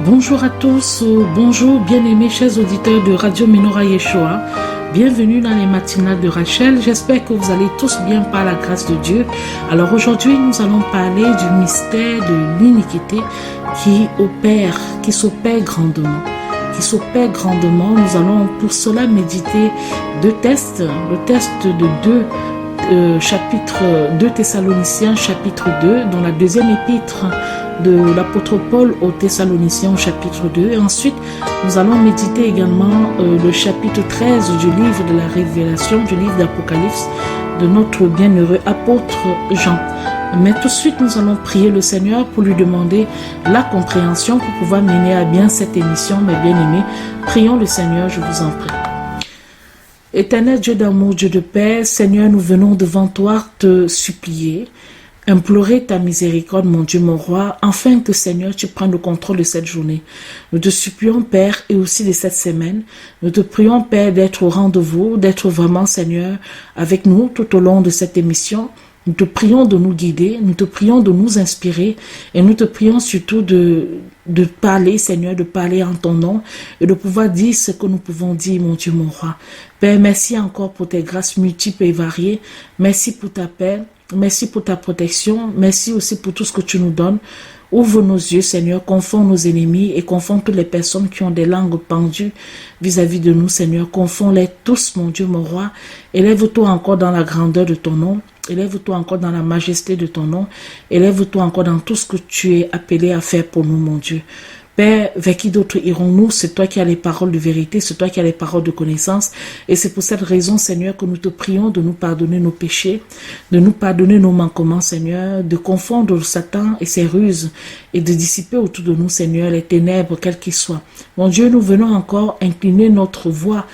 Bonjour à tous, bonjour bien-aimés chers auditeurs de Radio Menorah Yeshua. Bienvenue dans les matinales de Rachel. J'espère que vous allez tous bien par la grâce de Dieu. Alors aujourd'hui, nous allons parler du mystère de l'iniquité qui s'opère grandement. Nous allons pour cela méditer deux tests. Le test de chapitre 2 Thessaloniciens, chapitre 2, dans la deuxième épître de l'apôtre Paul aux Thessaloniciens au chapitre 2. Et ensuite, nous allons méditer également le chapitre 13 du livre de la Révélation, du livre d'Apocalypse de notre bienheureux apôtre Jean. Mais tout de suite, nous allons prier le Seigneur pour lui demander la compréhension pour pouvoir mener à bien cette émission, mes bien-aimés. Prions le Seigneur, je vous en prie. Éternel Dieu d'amour, Dieu de paix, Seigneur, nous venons devant toi te supplier, implorer ta miséricorde, mon Dieu, mon roi, afin que, Seigneur, tu prennes le contrôle de cette journée. Nous te supplions, Père, et aussi de cette semaine. Nous te prions, Père, d'être au rendez-vous, d'être vraiment, Seigneur, avec nous tout au long de cette émission. Nous te prions de nous guider, nous te prions de nous inspirer et nous te prions surtout de parler, Seigneur, de parler en ton nom et de pouvoir dire ce que nous pouvons dire, mon Dieu, mon roi. Père, merci encore pour tes grâces multiples et variées. Merci pour ta paix, merci pour ta protection, merci aussi pour tout ce que tu nous donnes. Ouvre nos yeux, Seigneur, confonds nos ennemis et confonds toutes les personnes qui ont des langues pendues vis-à-vis de nous, Seigneur. Confonds-les tous, mon Dieu, mon roi. Élève-toi encore dans la grandeur de ton nom. Élève-toi encore dans la majesté de ton nom. Élève-toi encore dans tout ce que tu es appelé à faire pour nous, mon Dieu. Père, vers qui d'autres irons-nous? C'est toi qui as les paroles de vérité, c'est toi qui as les paroles de connaissance. Et c'est pour cette raison, Seigneur, que nous te prions de nous pardonner nos péchés, de nous pardonner nos manquements, Seigneur, de confondre Satan et ses ruses et de dissiper autour de nous, Seigneur, les ténèbres, quelles qu'elles soient. Mon Dieu, nous venons encore incliner notre voix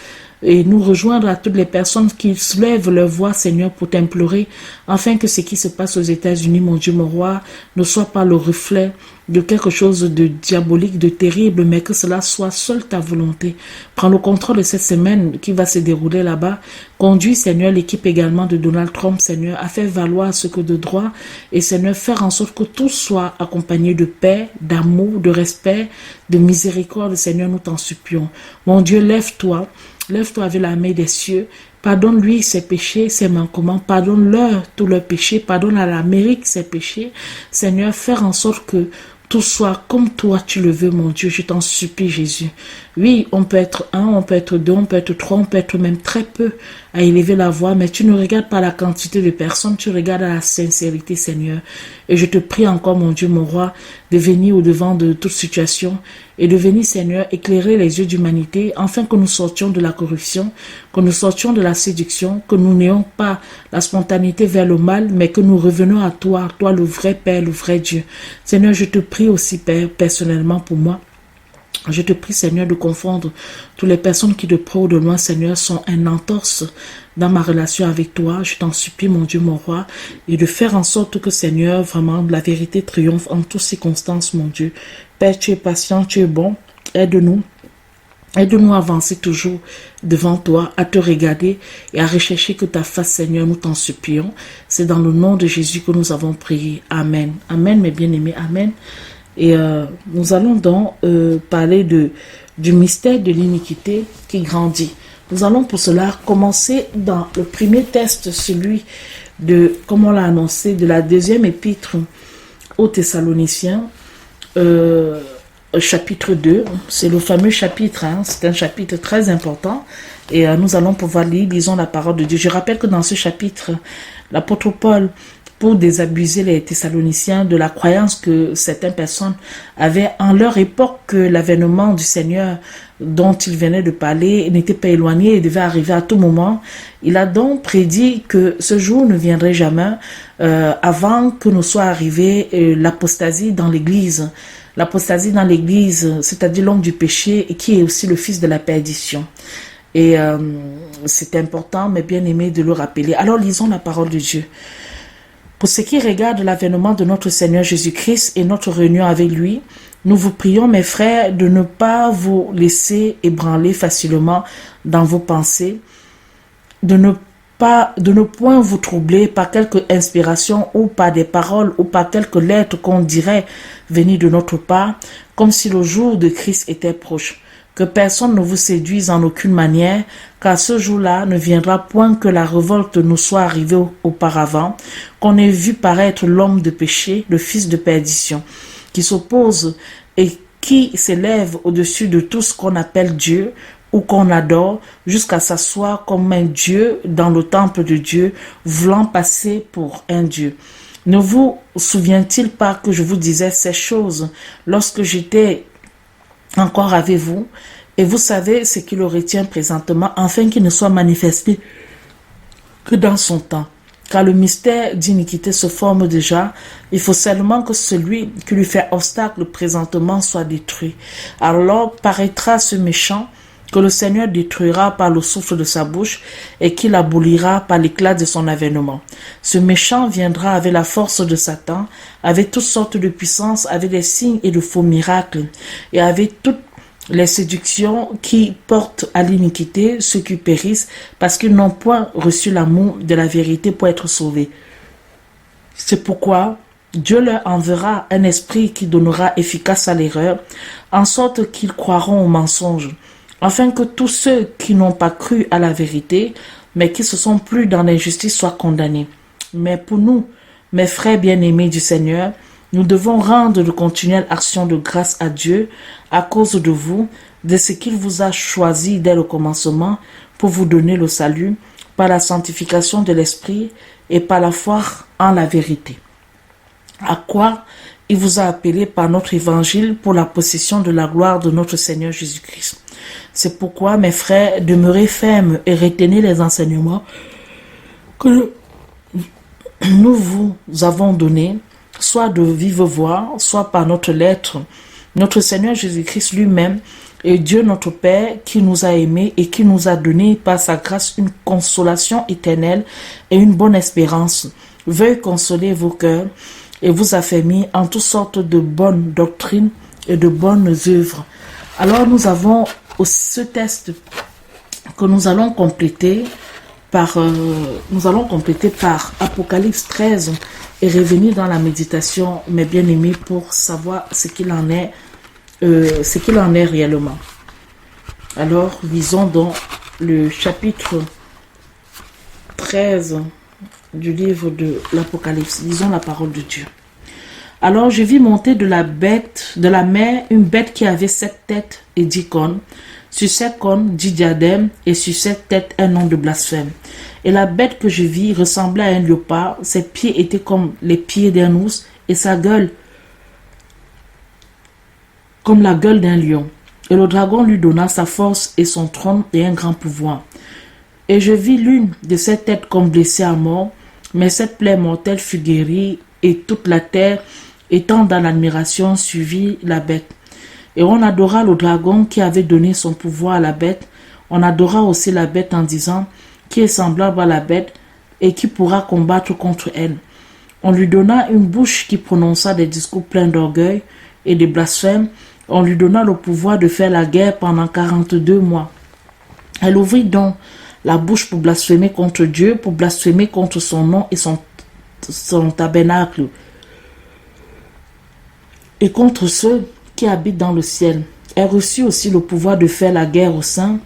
et nous rejoindre à toutes les personnes qui soulèvent leur voix, Seigneur, pour t'implorer, afin que ce qui se passe aux États-Unis, mon Dieu, mon roi, ne soit pas le reflet de quelque chose de diabolique, de terrible, mais que cela soit seule ta volonté. Prends le contrôle de cette semaine qui va se dérouler là-bas. Conduis, Seigneur, l'équipe également de Donald Trump, Seigneur, à faire valoir ce que de droit et, Seigneur, faire en sorte que tout soit accompagné de paix, d'amour, de respect, de miséricorde, Seigneur, nous t'en supplions. Mon Dieu, lève-toi avec la main des cieux. Pardonne-lui ses péchés, ses manquements. Pardonne-leur tous leurs péchés. Pardonne à l'Amérique ses péchés. Seigneur, faire en sorte que tout soit comme toi tu le veux, mon Dieu. Je t'en supplie, Jésus. Oui, on peut être un, on peut être deux, on peut être trois, on peut être même très peu à élever la voix, mais tu ne regardes pas la quantité de personnes, tu regardes à la sincérité, Seigneur. Et je te prie encore, mon Dieu, mon roi, de venir au-devant de toute situation et de venir, Seigneur, éclairer les yeux d'humanité, afin que nous sortions de la corruption, que nous sortions de la séduction, que nous n'ayons pas la spontanéité vers le mal, mais que nous revenons à toi le vrai Père, le vrai Dieu. Seigneur, je te prie aussi, Père, personnellement pour moi. Je te prie, Seigneur, de confondre toutes les personnes qui de près ou de loin, Seigneur, sont un entorse dans ma relation avec toi. Je t'en supplie, mon Dieu, mon roi, et de faire en sorte que, Seigneur, vraiment, la vérité triomphe en toutes circonstances, mon Dieu. Père, tu es patient, tu es bon. Aide-nous. Aide-nous à avancer toujours devant toi, à te regarder et à rechercher que ta face, Seigneur, nous t'en supplions. C'est dans le nom de Jésus que nous avons prié. Amen. Amen, mes bien-aimés. Amen. Et nous allons donc parler du mystère de l'iniquité qui grandit. Nous allons pour cela commencer dans le premier test, celui de, comme on l'a annoncé, de la deuxième épître aux Thessaloniciens, chapitre 2. C'est le fameux chapitre, c'est un chapitre très important. Et nous allons pouvoir lire, lisons la parole de Dieu. Je rappelle que dans ce chapitre, l'apôtre Paul, pour désabuser les Thessaloniciens de la croyance que certaines personnes avaient en leur époque, que l'avènement du Seigneur dont il venait de parler n'était pas éloigné et devait arriver à tout moment. Il a donc prédit que ce jour ne viendrait jamais avant que ne soit arrivée l'apostasie dans l'Église. L'apostasie dans l'Église, c'est-à-dire l'homme du péché et qui est aussi le fils de la perdition. Et c'est important, mais bien aimé, de le rappeler. Alors lisons la parole de Dieu. Pour ce qui regarde l'avènement de notre Seigneur Jésus-Christ et notre réunion avec lui, nous vous prions, mes frères, de ne pas vous laisser ébranler facilement dans vos pensées, de ne de ne point vous troubler par quelque inspiration ou par des paroles ou par quelques lettres qu'on dirait venir de notre part, comme si le jour de Christ était proche. Que personne ne vous séduise en aucune manière, car ce jour-là ne viendra point que la révolte nous soit arrivée auparavant, qu'on ait vu paraître l'homme de péché, le fils de perdition, qui s'oppose et qui s'élève au-dessus de tout ce qu'on appelle Dieu, ou qu'on adore, jusqu'à s'asseoir comme un Dieu dans le temple de Dieu, voulant passer pour un Dieu. Ne vous souvient-il pas que je vous disais ces choses lorsque j'étais encore avec vous? Et vous savez ce qui le retient présentement, afin qu'il ne soit manifesté que dans son temps. Car le mystère d'iniquité se forme déjà, il faut seulement que celui qui lui fait obstacle présentement soit détruit. Alors paraîtra ce méchant, que le Seigneur détruira par le souffle de sa bouche et qu'il abolira par l'éclat de son avènement. Ce méchant viendra avec la force de Satan, avec toutes sortes de puissances, avec des signes et de faux miracles, et avec toutes les séductions qui portent à l'iniquité ceux qui périssent parce qu'ils n'ont point reçu l'amour de la vérité pour être sauvés. C'est pourquoi Dieu leur enverra un esprit qui donnera efficace à l'erreur, en sorte qu'ils croiront au mensonge, afin que tous ceux qui n'ont pas cru à la vérité, mais qui se sont plu dans l'injustice, soient condamnés. Mais pour nous, mes frères bien-aimés du Seigneur, nous devons rendre de continuelles actions de grâce à Dieu à cause de vous, de ce qu'il vous a choisi dès le commencement pour vous donner le salut par la sanctification de l'Esprit et par la foi en la vérité. À quoi il vous a appelé par notre évangile pour la possession de la gloire de notre Seigneur Jésus-Christ. C'est pourquoi, mes frères, demeurez fermes et retenez les enseignements que nous vous avons donnés, soit de vive voix, soit par notre lettre. Notre Seigneur Jésus-Christ lui-même et Dieu notre Père qui nous a aimés et qui nous a donné par sa grâce une consolation éternelle et une bonne espérance, veuille consoler vos cœurs et vous affermir en toutes sortes de bonnes doctrines et de bonnes œuvres. Alors nous avons ce test que nous allons compléter par Apocalypse 13 et revenir dans la méditation, mes bien-aimés, pour savoir ce qu'il en est réellement. Alors, lisons donc le chapitre 13 du livre de l'Apocalypse. Lisons la parole de Dieu. Alors je vis monter de la mer, une bête qui avait 7 têtes et 10 cornes. Sur 7 cornes, 10 diadèmes, et sur 7 têtes, un nom de blasphème. Et la bête que je vis ressemblait à un léopard. Ses pieds étaient comme les pieds d'un ours, et sa gueule comme la gueule d'un lion. Et le dragon lui donna sa force et son trône et un grand pouvoir. Et je vis l'une de ses têtes comme blessée à mort, mais cette plaie mortelle fut guérie, et toute la terre, étant dans l'admiration, suivit la bête. Et on adora le dragon qui avait donné son pouvoir à la bête. On adora aussi la bête en disant, qui est semblable à la bête et qui pourra combattre contre elle. On lui donna une bouche qui prononça des discours pleins d'orgueil et de blasphème. On lui donna le pouvoir de faire la guerre pendant 42 mois. Elle ouvrit donc la bouche pour blasphémer contre Dieu, pour blasphémer contre son nom et son tabernacle, et contre ceux qui habitent dans le ciel. Elle reçut aussi le pouvoir de faire la guerre aux saints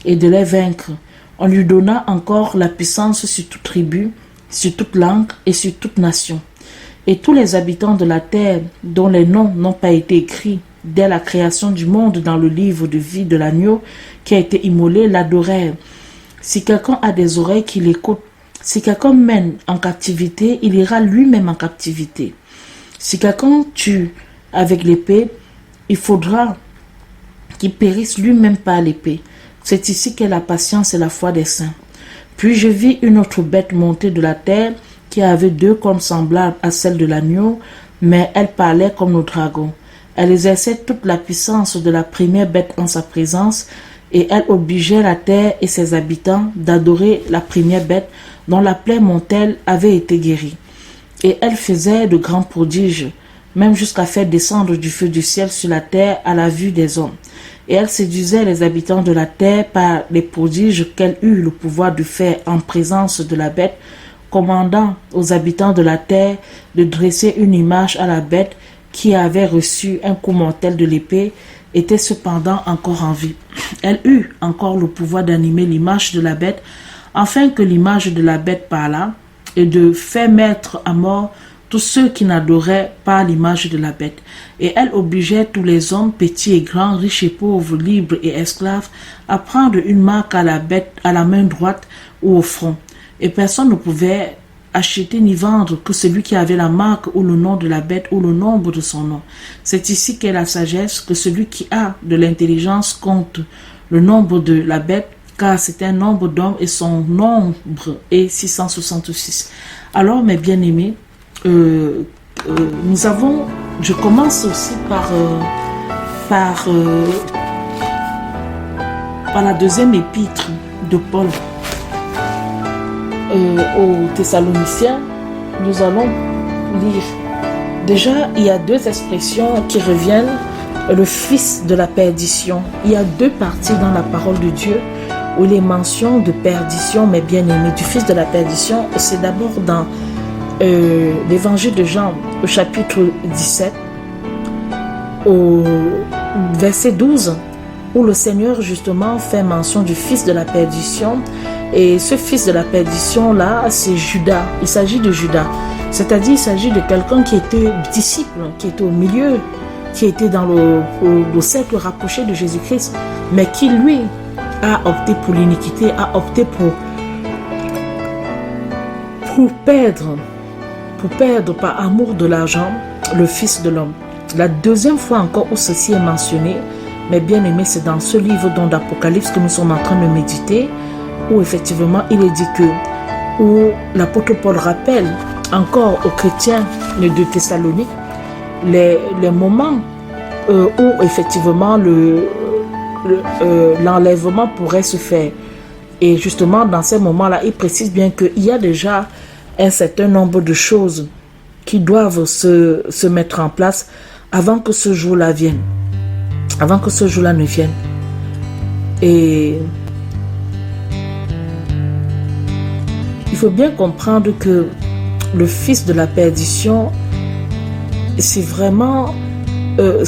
et de les vaincre. On lui donna encore la puissance sur toute tribu, sur toute langue et sur toute nation. Et tous les habitants de la terre, dont les noms n'ont pas été écrits dès la création du monde dans le livre de vie de l'agneau qui a été immolé, l'adorèrent. Si quelqu'un a des oreilles, qu'il écoute. Si quelqu'un mène en captivité, il ira lui-même en captivité. Si quelqu'un tue avec l'épée, il faudra qu'il périsse lui-même par l'épée. C'est ici qu'est la patience et la foi des saints. Puis je vis une autre bête monter de la terre qui avait 2 cornes semblables à celles de l'agneau, mais elle parlait comme le dragon. Elle exerçait toute la puissance de la première bête en sa présence, et elle obligeait la terre et ses habitants d'adorer la première bête dont la plaie mortelle avait été guérie. Et elle faisait de grands prodiges, même jusqu'à faire descendre du feu du ciel sur la terre à la vue des hommes. Et elle séduisait les habitants de la terre par les prodiges qu'elle eut le pouvoir de faire en présence de la bête, commandant aux habitants de la terre de dresser une image à la bête qui avait reçu un coup mortel de l'épée, était cependant encore en vie. Elle eut encore le pouvoir d'animer l'image de la bête, afin que l'image de la bête parlât, et de faire mettre à mort tous ceux qui n'adoraient pas l'image de la bête. Et elle obligeait tous les hommes, petits et grands, riches et pauvres, libres et esclaves, à prendre une marque à la bête, à la main droite ou au front. Et personne ne pouvait acheter ni vendre que celui qui avait la marque ou le nom de la bête ou le nombre de son nom. C'est ici qu'est la sagesse, que celui qui a de l'intelligence compte le nombre de la bête, car c'est un nombre d'hommes et son nombre est 666. Alors, mes bien-aimés, je commence aussi par la deuxième épître de Paul aux Thessaloniciens. Nous allons lire. Déjà, il y a deux expressions qui reviennent. Le fils de la perdition. Il y a deux parties dans la parole de Dieu où les mentions de perdition, mes bien-aimés, du fils de la perdition, c'est d'abord dans l'évangile de Jean, au chapitre 17, au verset 12, où le Seigneur justement fait mention du fils de la perdition. Et ce fils de la perdition là, c'est Judas. Il s'agit de Judas. C'est-à-dire, il s'agit de quelqu'un qui était disciple, qui était au milieu, qui était dans le cercle rapproché de Jésus-Christ, mais qui lui a opté pour l'iniquité, a opté pour perdre par amour de l'argent le Fils de l'homme. La deuxième fois encore où ceci est mentionné, mais bien aimé, c'est dans ce livre d'Apocalypse que nous sommes en train de méditer, où effectivement il est dit que, où l'apôtre Paul rappelle encore aux chrétiens de Thessalonique les moments où effectivement l'enlèvement pourrait se faire. Et justement, dans ces moments-là, il précise bien qu'il y a déjà un certain nombre de choses qui doivent se mettre en place avant que ce jour-là vienne. Avant que ce jour-là ne vienne. Et il faut bien comprendre que le fils de la perdition, c'est vraiment...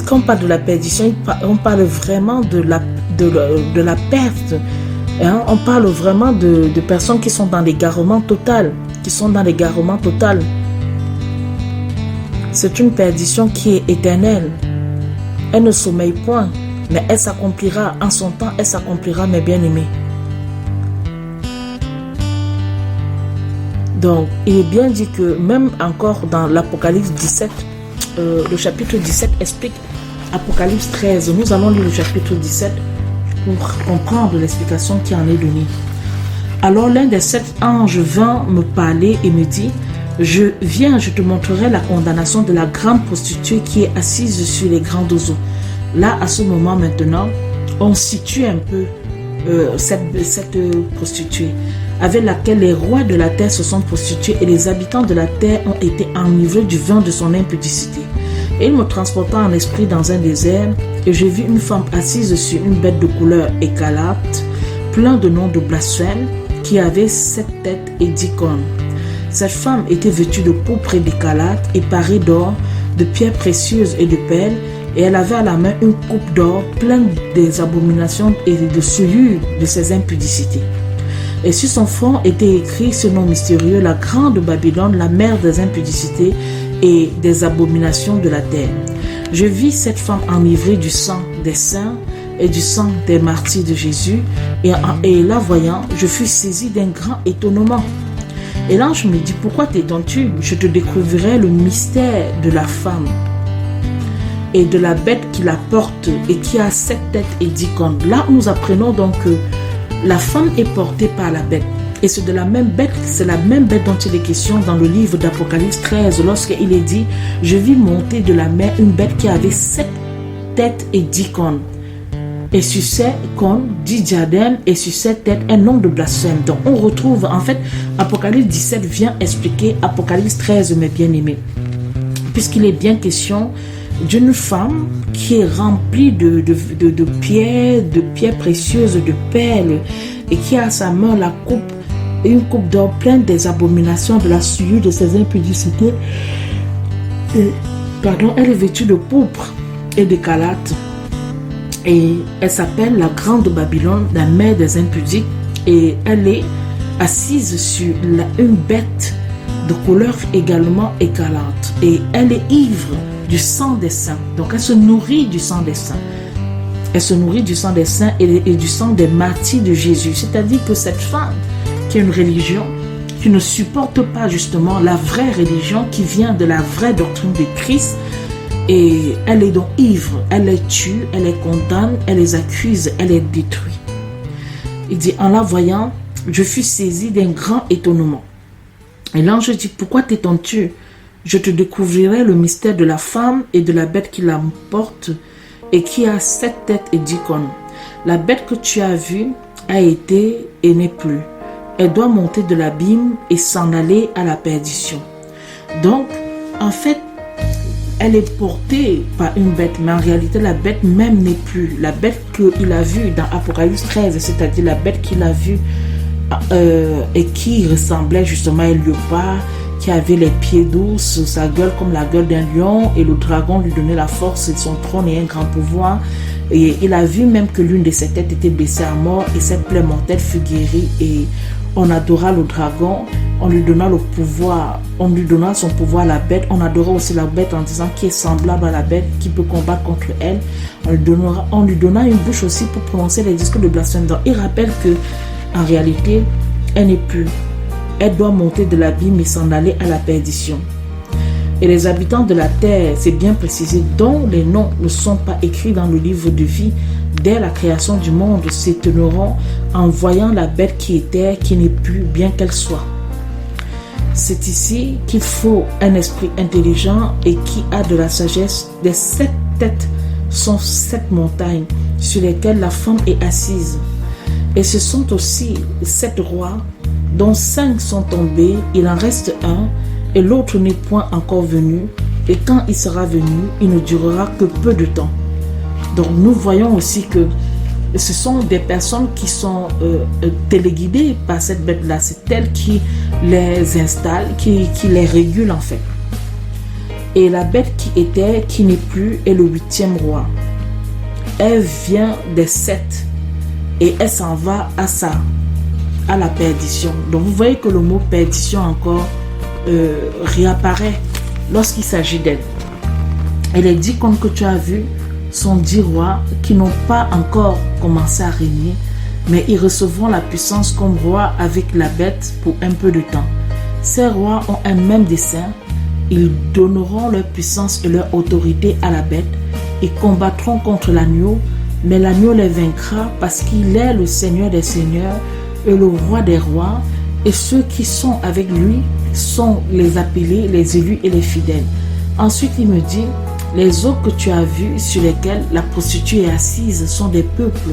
quand on parle de la perdition, on parle vraiment de la perte. Hein? On parle vraiment de personnes qui sont dans l'égarement total. C'est une perdition qui est éternelle. Elle ne sommeille point, mais elle s'accomplira en son temps, elle s'accomplira, mes bien-aimés. Donc, il est bien dit que même encore dans l'Apocalypse 17, le chapitre 17 explique Apocalypse 13. Nous allons lire le chapitre 17 pour comprendre l'explication qui en est donnée. Alors l'un des 7 anges vint me parler et me dit: je te montrerai la condamnation de la grande prostituée qui est assise sur les grands eaux. Là, à ce moment maintenant, on situe un peu cette prostituée, avec laquelle les rois de la terre se sont prostitués et les habitants de la terre ont été enivrés du vin de son impudicité. Et il me transporta en esprit dans un désert, et je vis une femme assise sur une bête de couleur écarlate, plein de noms de blasphème, qui avait 7 têtes et 10 cornes. Cette femme était vêtue de pourpre et d'écarlate, et parée d'or, de pierres précieuses et de perles, et elle avait à la main une coupe d'or pleine des abominations et de souillures de ses impudicités. Et sur son front était écrit ce nom mystérieux: la grande Babylone, la mère des impudicités et des abominations de la terre. Je vis cette femme enivrée du sang des saints et du sang des martyrs de Jésus, et la voyant, je fus saisi d'un grand étonnement. Et l'ange me dit: pourquoi t'étonnes-tu? Je te découvrirai le mystère de la femme et de la bête qui la porte et qui a 7 têtes et 10 cornes. Là, nous apprenons donc que la femme est portée par la bête. Et c'est la même bête dont il est question dans le livre d'Apocalypse 13, lorsqu'il est dit: je vis monter de la mer une bête qui avait 7 têtes et 10 cornes. Et sur ces cornes, 10 diadèmes, et sur ces têtes, un nom de blasphème. Donc on retrouve, en fait, Apocalypse 17 vient expliquer Apocalypse 13, mes bien-aimés. Puisqu'il est bien question d'une femme qui est remplie de pierres précieuses, de perles, et qui a à sa main une coupe d'or pleine des abominations, de la souillure de ses impudicités. Elle est vêtue de pourpre et d'écarlate. Et elle s'appelle la Grande Babylone, la mère des impudiques. Et elle est assise sur une bête de couleur également écarlate. Et elle est ivre du sang des saints. Donc elle se nourrit du sang des saints. Elle se nourrit du sang des saints et du sang des martyrs de Jésus. C'est-à-dire que cette femme qui a une religion qui ne supporte pas justement la vraie religion qui vient de la vraie doctrine de Christ, et elle est donc ivre, elle les tue, elle les condamne, elle les accuse, elle les détruit. Il dit, en la voyant, je fus saisi d'un grand étonnement. Et l'ange dit, pourquoi t'étonnes-tu? Je te découvrirai le mystère de la femme et de la bête qui la porte et qui a 7 têtes et 10 cornes. La bête que tu as vue a été et n'est plus. Elle doit monter de l'abîme et s'en aller à la perdition. Donc, en fait, elle est portée par une bête, mais en réalité, la bête même n'est plus. La bête qu'il a vue dans Apocalypse 13, c'est-à-dire la bête qu'il a vue et qui ressemblait justement à un léopard, qui avait les pieds doux, sa gueule comme la gueule d'un lion, et le dragon lui donnait la force de son trône et un grand pouvoir. Et il a vu même que l'une de ses têtes était blessée à mort et cette plaie mortelle fut guérie, et on adora le dragon, on lui donna le pouvoir, on lui donna son pouvoir à la bête, on adora aussi la bête en disant qui est semblable à la bête, qui peut combattre contre elle. On lui donna une bouche aussi pour prononcer les discours de blasphème. Donc il rappelle que en réalité, elle n'est plus. Elle doit monter de l'abîme et s'en aller à la perdition. Et les habitants de la terre, c'est bien précisé, dont les noms ne sont pas écrits dans le livre de vie, dès la création du monde, s'étonneront en voyant la bête qui était, qui n'est plus, bien qu'elle soit. C'est ici qu'il faut un esprit intelligent et qui a de la sagesse. Les 7 têtes sont 7 montagnes sur lesquelles la femme est assise. Et ce sont aussi 7 rois, dont 5 sont tombés, il en reste un, et l'autre n'est point encore venu, et quand il sera venu, il ne durera que peu de temps. Donc nous voyons aussi que ce sont des personnes qui sont téléguidées par cette bête-là. C'est elle qui les installe, qui les régule en fait. Et la bête qui était, qui n'est plus, est le 8e roi. Elle vient des 7 et elle s'en va à la perdition. Donc vous voyez que le mot perdition encore réapparaît lorsqu'il s'agit d'elle. Et les 10 contes que tu as vus sont 10 rois qui n'ont pas encore commencé à régner, mais ils recevront la puissance comme rois avec la bête pour un peu de temps. Ces rois ont un même dessein, ils donneront leur puissance et leur autorité à la bête, ils combattront contre l'agneau, mais l'agneau les vaincra parce qu'il est le Seigneur des seigneurs et le roi des rois, et ceux qui sont avec lui sont les appelés, les élus et les fidèles. Ensuite, il me dit, les eaux que tu as vues sur lesquelles la prostituée est assise sont des peuples,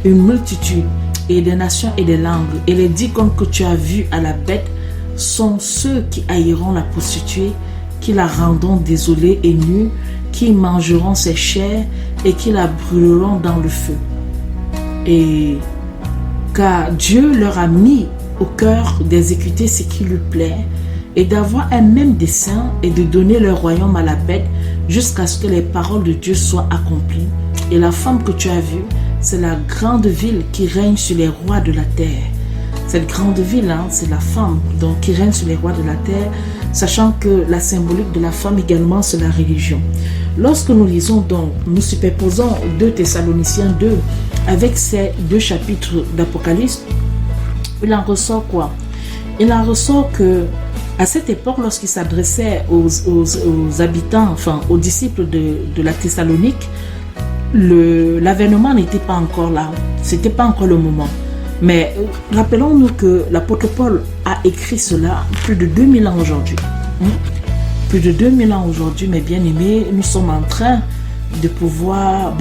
une multitude, et des nations et des langues. Et les 10 contes que tu as vus à la bête sont ceux qui haïront la prostituée, qui la rendront désolée et nue, qui mangeront ses chairs et qui la brûleront dans le feu. Et car Dieu leur a mis au cœur d'exécuter ce qui lui plaît et d'avoir un même dessein et de donner leur royaume à la bête jusqu'à ce que les paroles de Dieu soient accomplies. Et la femme que tu as vue, c'est la grande ville qui règne sur les rois de la terre. Cette grande ville, c'est la femme donc, qui règne sur les rois de la terre, sachant que la symbolique de la femme également, c'est la religion. Lorsque nous lisons donc, nous superposons 2 Thessaloniciens 2 avec ces 2 chapitres d'Apocalypse, il en ressort quoi? Il en ressort que à cette époque, lorsqu'il s'adressait aux habitants, enfin aux disciples de la Thessalonique, l'avènement n'était pas encore là, c'était pas encore le moment. Mais rappelons-nous que l'apôtre Paul a écrit cela plus de 2000 ans aujourd'hui. Plus de 2000 ans aujourd'hui, mes bien-aimés, nous sommes en train de pouvoir,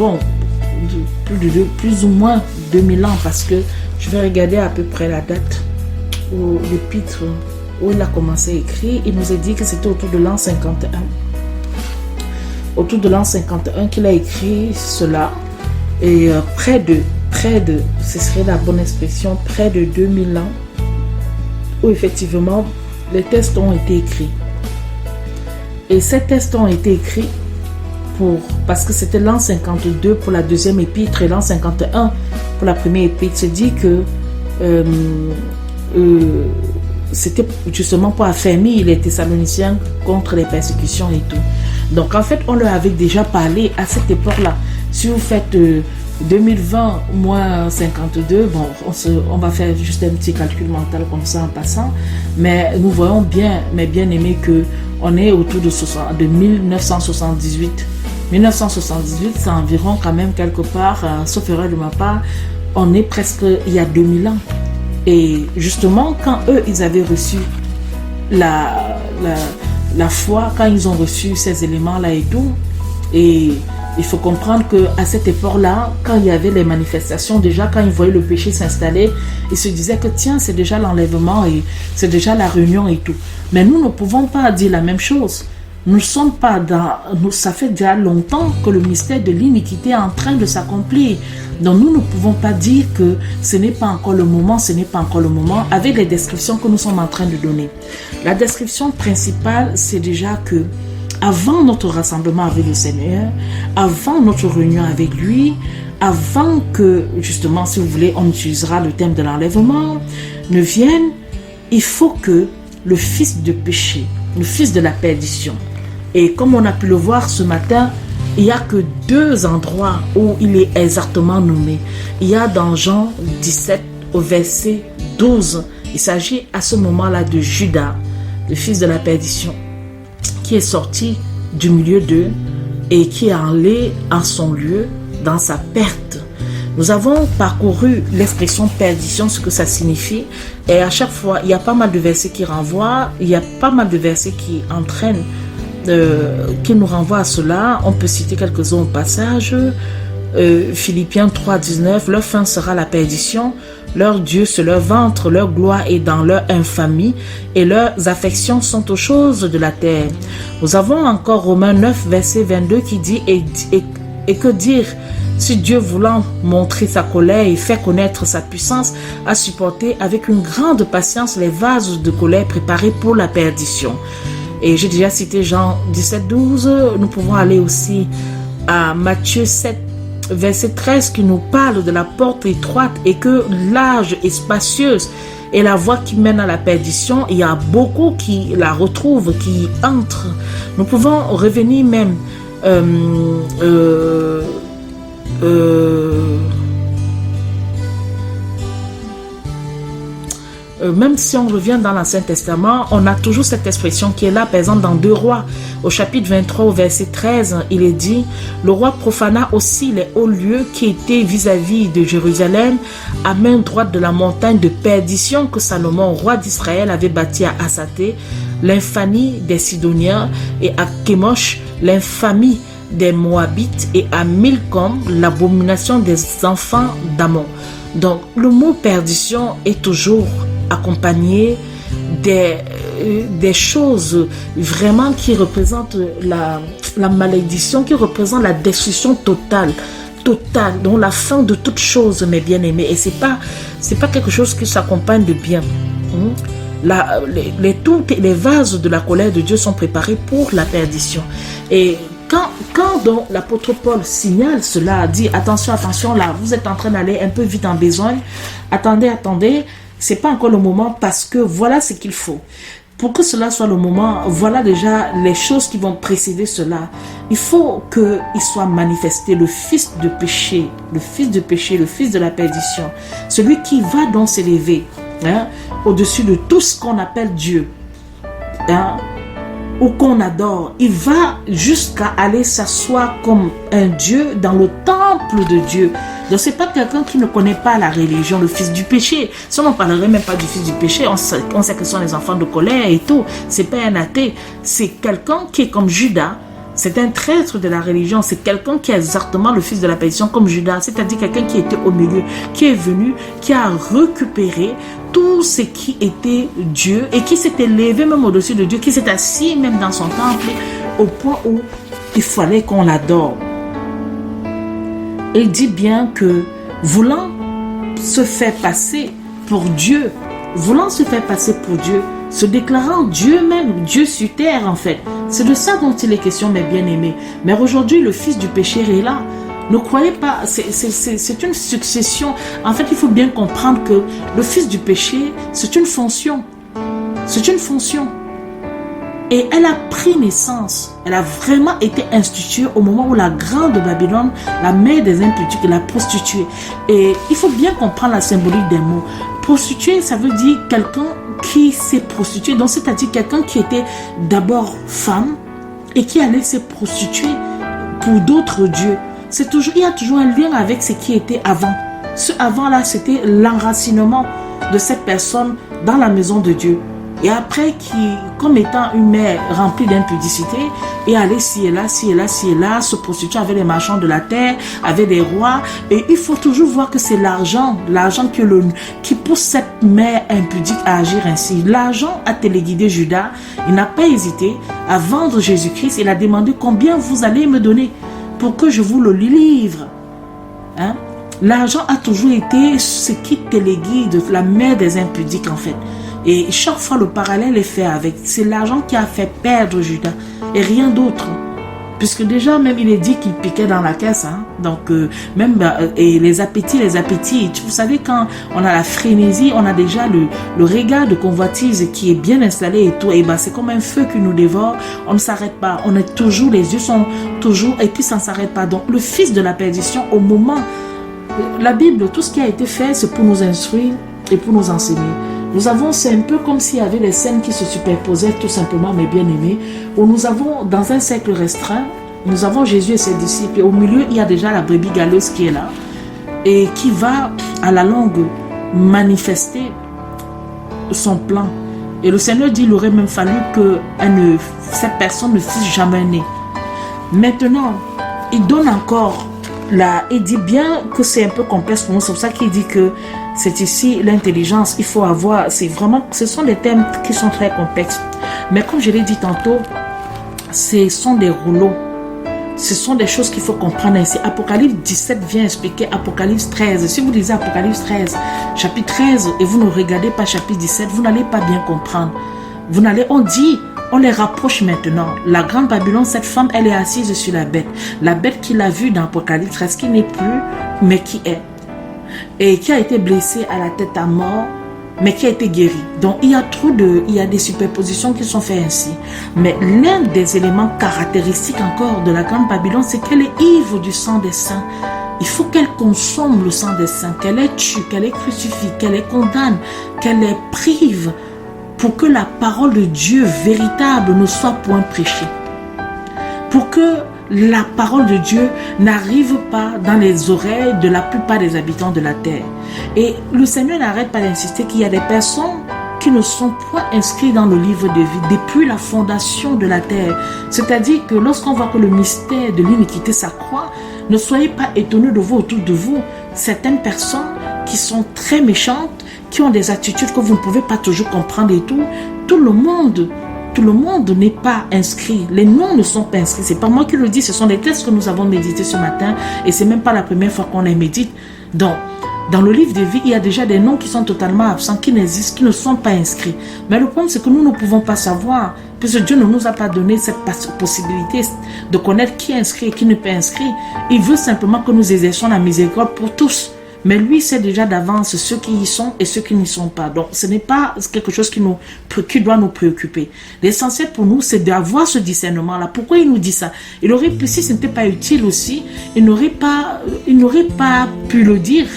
plus ou moins 2000 ans, parce que je vais regarder à peu près la date où l'épître, où il a commencé à écrire. Il nous a dit que c'était autour de l'an 51. autour de l'an 51 qu'il a écrit cela. Et près de, ce serait la bonne expression, près de 2000 ans, où effectivement les textes ont été écrits. Et ces textes ont été écrits parce que c'était l'an 52 pour la deuxième épître et l'an 51 pour la première épître. C'est dit que c'était justement pour affermir les Thessaloniciens contre les persécutions et tout. Donc en fait, on leur avait déjà parlé à cette époque-là. Si vous faites 2020 moins 52, bon, on va faire juste un petit calcul mental comme ça en passant, mais nous voyons bien, mes bien-aimés, que on est autour de 1978. 1978, c'est environ quand même quelque part, sauf erreur de ma part, on est presque il y a 2000 ans. Et justement, quand eux, ils avaient reçu la foi, quand ils ont reçu ces éléments-là et tout, et il faut comprendre qu'à cette époque-là, quand il y avait les manifestations, déjà quand ils voyaient le péché s'installer, ils se disaient que tiens, c'est déjà l'enlèvement et c'est déjà la réunion et tout. Mais nous ne pouvons pas dire la même chose. Nous ne sommes pas ça fait déjà longtemps que le mystère de l'iniquité est en train de s'accomplir. Donc nous ne pouvons pas dire que ce n'est pas encore le moment, avec les descriptions que nous sommes en train de donner. La description principale, c'est déjà que avant notre rassemblement avec le Seigneur, avant notre réunion avec lui, avant que, justement, si vous voulez, on utilisera le thème de l'enlèvement, ne vienne, il faut que le fils de péché, le fils de la perdition, et comme on a pu le voir ce matin, il n'y a que 2 endroits où il est exactement nommé. Il y a dans Jean 17 au verset 12, il s'agit à ce moment-là de Judas, le fils de la perdition, qui est sorti du milieu d'eux et qui est allé en son lieu dans sa perte. Nous avons parcouru l'expression perdition, ce que ça signifie, et à chaque fois, il y a pas mal de versets qui renvoient, il y a pas mal de versets qui entraînent, qui nous renvoient à cela. On peut citer quelques-uns au passage. Philippiens 3, 19, leur fin sera la perdition, leur Dieu c'est leur ventre, leur gloire est dans leur infamie et leurs affections sont aux choses de la terre. Nous avons encore Romains 9, verset 22 qui dit et que dire si Dieu voulant montrer sa colère et faire connaître sa puissance a supporté avec une grande patience les vases de colère préparés pour la perdition. Et j'ai déjà cité Jean 17, 12, nous pouvons aller aussi à Matthieu 7, verset 13 qui nous parle de la porte étroite et que large et spacieuse est la voie qui mène à la perdition. Il y a beaucoup qui la retrouvent, qui entrent. Nous pouvons revenir même même si on revient dans l'Ancien Testament, on a toujours cette expression qui est là, par exemple dans 2 Rois, au chapitre 23, au verset 13, il est dit « Le roi profana aussi les hauts lieux qui étaient vis-à-vis de Jérusalem, à main droite de la montagne de perdition que Salomon, roi d'Israël, avait bâti à Assaté, l'infamie des Sidoniens, et à Kémosh, l'infamie des Moabites, et à Milcom, l'abomination des enfants d'Amon. » Donc, le mot perdition est toujours accompagné des choses vraiment qui représentent la malédiction, qui représentent la destruction totale, donc la fin de toute chose, mes bien-aimés. Et c'est pas quelque chose qui s'accompagne de bien. Les vases de la colère de Dieu sont préparés pour la perdition. Et quand donc l'apôtre Paul signale cela, dit attention, là, vous êtes en train d'aller un peu vite en besogne, attendez, c'est pas encore le moment parce que voilà ce qu'il faut. Pour que cela soit le moment, voilà déjà les choses qui vont précéder cela. Il faut qu'il soit manifesté le fils de péché, le fils de la perdition, celui qui va donc s'élever au-dessus de tout ce qu'on appelle Dieu. Ou qu'on adore, il va jusqu'à aller s'asseoir comme un Dieu dans le temple de Dieu. Donc c'est pas quelqu'un qui ne connaît pas la religion, le fils du péché. Si on ne parlerait même pas du fils du péché, on sait que ce sont les enfants de colère et tout. C'est pas un athée, c'est quelqu'un qui est comme Judas. C'est un traître de la religion, c'est quelqu'un qui est exactement le fils de la perdition comme Judas, c'est-à-dire quelqu'un qui était au milieu, qui est venu, qui a récupéré tout ce qui était Dieu et qui s'est élevé même au-dessus de Dieu, qui s'est assis même dans son temple au point où il fallait qu'on l'adore. Il dit bien que voulant se faire passer pour Dieu, se déclarant Dieu même, Dieu sur terre en fait. C'est de ça dont il est question, mes bien-aimés. Mais aujourd'hui, le fils du péché est là. Ne croyez pas, c'est une succession. En fait, il faut bien comprendre que le fils du péché, c'est une fonction. C'est une fonction. Et elle a pris naissance. Elle a vraiment été instituée au moment où la grande Babylone, la mère des impudiques, l'a prostituée. Et il faut bien comprendre la symbolique des mots. Prostituée, ça veut dire quelqu'un qui s'est prostitué. Donc, c'est-à-dire quelqu'un qui était d'abord femme et qui allait se prostituer pour d'autres dieux. Il y a toujours un lien avec ce qui était avant. Ce avant-là, c'était l'enracinement de cette personne dans la maison de Dieu. Et après, comme étant une mère remplie d'impudicité, et allait ci et là, se prostituer avec les marchands de la terre, avec des rois. Et il faut toujours voir que c'est l'argent qui pousse cette mère impudique à agir ainsi. L'argent a téléguidé Judas. Il n'a pas hésité à vendre Jésus-Christ. Il a demandé combien vous allez me donner pour que je vous le livre. Hein? L'argent a toujours été ce qui téléguide la mère des impudiques en fait. Et chaque fois le parallèle est fait avec. C'est l'argent qui a fait perdre Judas et rien d'autre. Puisque déjà même il est dit qu'il piquait dans la caisse. Hein. Donc et les appétits. Vous savez quand on a la frénésie, on a déjà le regard de convoitise qui est bien installé et tout. Et c'est comme un feu qui nous dévore. On ne s'arrête pas. On est toujours, les yeux sont toujours et puis ça ne s'arrête pas. Donc le fils de la perdition au moment, la Bible, tout ce qui a été fait c'est pour nous instruire et pour nous enseigner. C'est un peu comme s'il y avait des scènes qui se superposaient tout simplement, mes bien-aimés, où nous avons, dans un cercle restreint, nous avons Jésus et ses disciples, et au milieu, il y a déjà la brebis galeuse qui est là, et qui va, à la longue, manifester son plan. Et le Seigneur dit, il aurait même fallu que cette personne ne fût jamais née. Maintenant, il donne encore, il dit bien que c'est un peu complexe pour nous, c'est pour ça qu'il dit que c'est ici l'intelligence, il faut avoir, ce sont des thèmes qui sont très complexes. Mais comme je l'ai dit tantôt, ce sont des rouleaux. Ce sont des choses qu'il faut comprendre ainsi. Apocalypse 17 vient expliquer Apocalypse 13. Si vous lisez Apocalypse 13, chapitre 13, et vous ne regardez pas chapitre 17, vous n'allez pas bien comprendre. On les rapproche maintenant. La grande Babylone, cette femme, elle est assise sur la bête. La bête qu'il a vue dans Apocalypse 13, qui n'est plus, mais qui est. Et qui a été blessée à la tête à mort, mais qui a été guérie. Donc il y a des superpositions qui sont faites ainsi. Mais l'un des éléments caractéristiques encore de la grande Babylone, c'est qu'elle est ivre du sang des saints. Il faut qu'elle consomme le sang des saints, qu'elle les tue, qu'elle les crucifie, qu'elle les condamne, qu'elle les prive pour que la parole de Dieu véritable ne soit point prêchée. Pour que la parole de Dieu n'arrive pas dans les oreilles de la plupart des habitants de la terre. Et le Seigneur n'arrête pas d'insister qu'il y a des personnes qui ne sont point inscrites dans le livre de vie depuis la fondation de la terre. C'est-à-dire que lorsqu'on voit que le mystère de l'iniquité s'accroît, ne soyez pas étonnés de voir autour de vous certaines personnes qui sont très méchantes, qui ont des attitudes que vous ne pouvez pas toujours comprendre et tout. Tout le monde n'est pas inscrit. Les noms ne sont pas inscrits. C'est pas moi qui le dis. Ce sont des textes que nous avons médités ce matin. Et c'est même pas la première fois qu'on les médite. Donc, dans le livre de vie, il y a déjà des noms qui sont totalement absents, qui n'existent, qui ne sont pas inscrits. Mais le problème, c'est que nous ne pouvons pas savoir. Puisque Dieu ne nous a pas donné cette possibilité de connaître qui est inscrit et qui n'est pas inscrit. Il veut simplement que nous exercions la miséricorde pour tous. Mais lui sait déjà d'avance ceux qui y sont et ceux qui n'y sont pas. Donc, ce n'est pas quelque chose qui doit nous préoccuper. L'essentiel pour nous, c'est d'avoir ce discernement-là. Pourquoi il nous dit ça? Il aurait pu, si ce n'était pas utile aussi, il n'aurait pas pu le dire.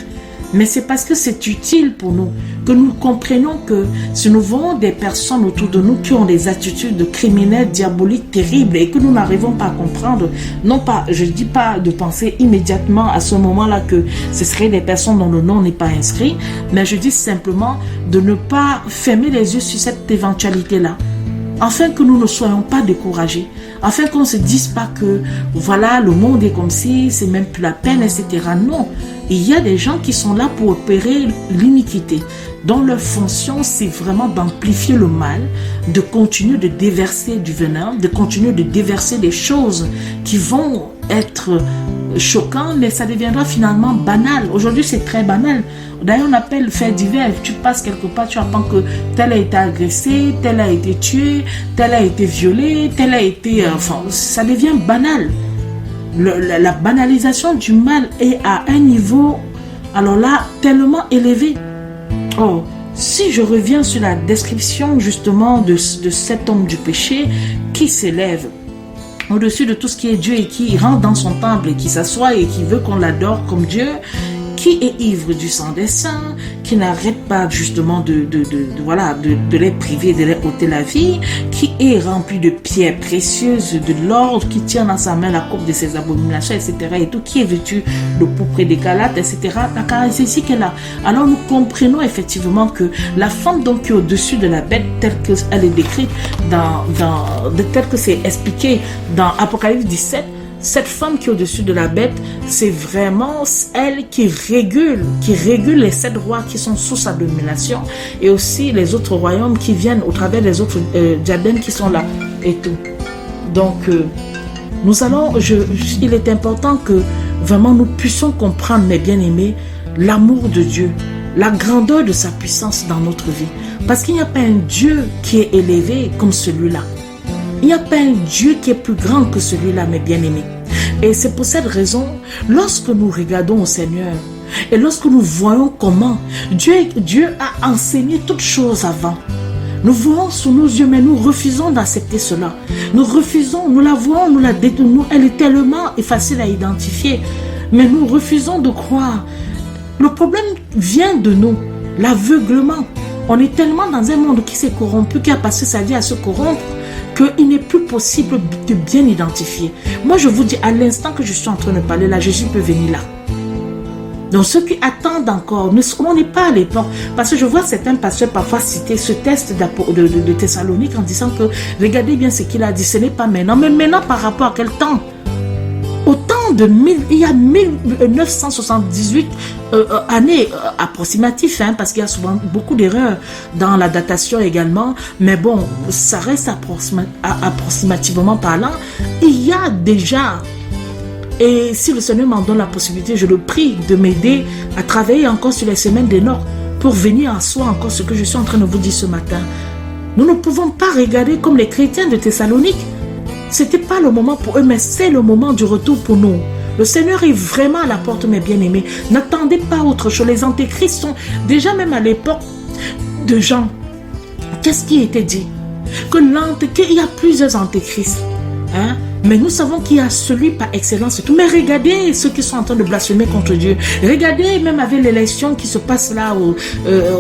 Mais c'est parce que c'est utile pour nous, que nous comprenons que si nous voyons des personnes autour de nous qui ont des attitudes criminelles, diaboliques, terribles, et que nous n'arrivons pas à comprendre, non pas, je ne dis pas de penser immédiatement à ce moment-là que ce seraient des personnes dont le nom n'est pas inscrit, mais je dis simplement de ne pas fermer les yeux sur cette éventualité-là. afin que nous ne soyons pas découragés, afin qu'on ne se dise pas que voilà, le monde est comme si, c'est même plus la peine, etc. Non, il y a des gens qui sont là pour opérer l'iniquité, dont leur fonction, c'est vraiment d'amplifier le mal, de continuer de déverser du venin, de continuer de déverser des choses qui vont être choquantes, mais ça deviendra finalement banal. Aujourd'hui, c'est très banal. D'ailleurs, on appelle fait divers. Tu passes quelque part, tu apprends que tel a été agressé, tel a été tué, tel a été violé, tel a été... Enfin, ça devient banal. La banalisation du mal est à un niveau, alors là, tellement élevé. Oh, si je reviens sur la description justement de cet homme du péché qui s'élève au-dessus de tout ce qui est Dieu et qui rentre dans son temple et qui s'assoit et qui veut qu'on l'adore comme Dieu, qui est ivre du sang des saints, qui n'arrête pas justement de les priver, de les ôter la vie, qui est rempli de pierres précieuses, de l'or, qui tient dans sa main la coupe de ses abominations, etc. et tout, qui est vêtu de pourpre et d'écarlate, etc. La caractéristique est là. Alors nous comprenons effectivement que la femme donc qui est au-dessus de la bête, telle qu'elle est décrite telle que c'est expliqué dans Apocalypse 17, cette femme qui est au-dessus de la bête, c'est vraiment elle qui régule les 7 rois qui sont sous sa domination et aussi les autres royaumes qui viennent au travers des autres diadèmes qui sont là et tout. Donc, il est important que vraiment nous puissions comprendre, mes bien-aimés, l'amour de Dieu, la grandeur de sa puissance dans notre vie. Parce qu'il n'y a pas un Dieu qui est élevé comme celui-là. Il n'y a pas un Dieu qui est plus grand que celui-là, mes bien-aimés. Et c'est pour cette raison, lorsque nous regardons au Seigneur et lorsque nous voyons comment Dieu a enseigné toutes choses avant, nous voyons sous nos yeux, mais nous refusons d'accepter cela. Nous refusons, nous la voyons, nous la détournons. Elle est tellement facile à identifier, mais nous refusons de croire. Le problème vient de nous, l'aveuglement. On est tellement dans un monde qui s'est corrompu, qui a passé sa vie à se corrompre, qu'il n'est plus possible de bien identifier. Moi, je vous dis, à l'instant que je suis en train de parler là, Jésus peut venir là. Donc, ceux qui attendent encore, on n'est pas à l'époque. Parce que je vois certains pasteurs parfois citer ce texte de Thessalonique en disant que, regardez bien ce qu'il a dit, ce n'est pas maintenant. Mais maintenant, par rapport à quel temps? Il y a 1978 années approximatives, parce qu'il y a souvent beaucoup d'erreurs dans la datation également, mais bon, ça reste approximativement parlant. Il y a déjà, et si le Seigneur m'en donne la possibilité, je le prie de m'aider à travailler encore sur les semaines des Nord pour venir à soi encore ce que je suis en train de vous dire ce matin. Nous ne pouvons pas regarder comme les chrétiens de Thessalonique. C'était pas le moment pour eux, mais c'est le moment du retour pour nous. Le Seigneur est vraiment à la porte, mes bien-aimés. N'attendez pas autre chose. Les antéchrists sont déjà même à l'époque de Jean. Qu'est-ce qui était dit? Qu'il y a plusieurs antéchrists. Mais nous savons qu'il y a celui par excellence et tout. Mais regardez ceux qui sont en train de blasphémer contre Dieu. Regardez même avec l'élection qui se passe là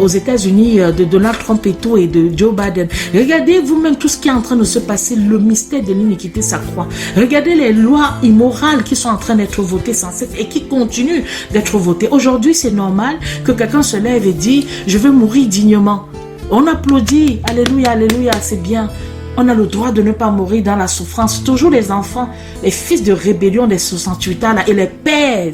aux États-Unis de Donald Trump et tout et de Joe Biden. Regardez vous-même tout ce qui est en train de se passer. Le mystère de l'iniquité s'accroît. Regardez les lois immorales qui sont en train d'être votées sans cesse et qui continuent d'être votées. Aujourd'hui, c'est normal que quelqu'un se lève et dit « Je veux mourir dignement ». On applaudit. Alléluia, alléluia, c'est bien. On a le droit de ne pas mourir dans la souffrance. Toujours les enfants, les fils de rébellion des 68 ans là, et les pères,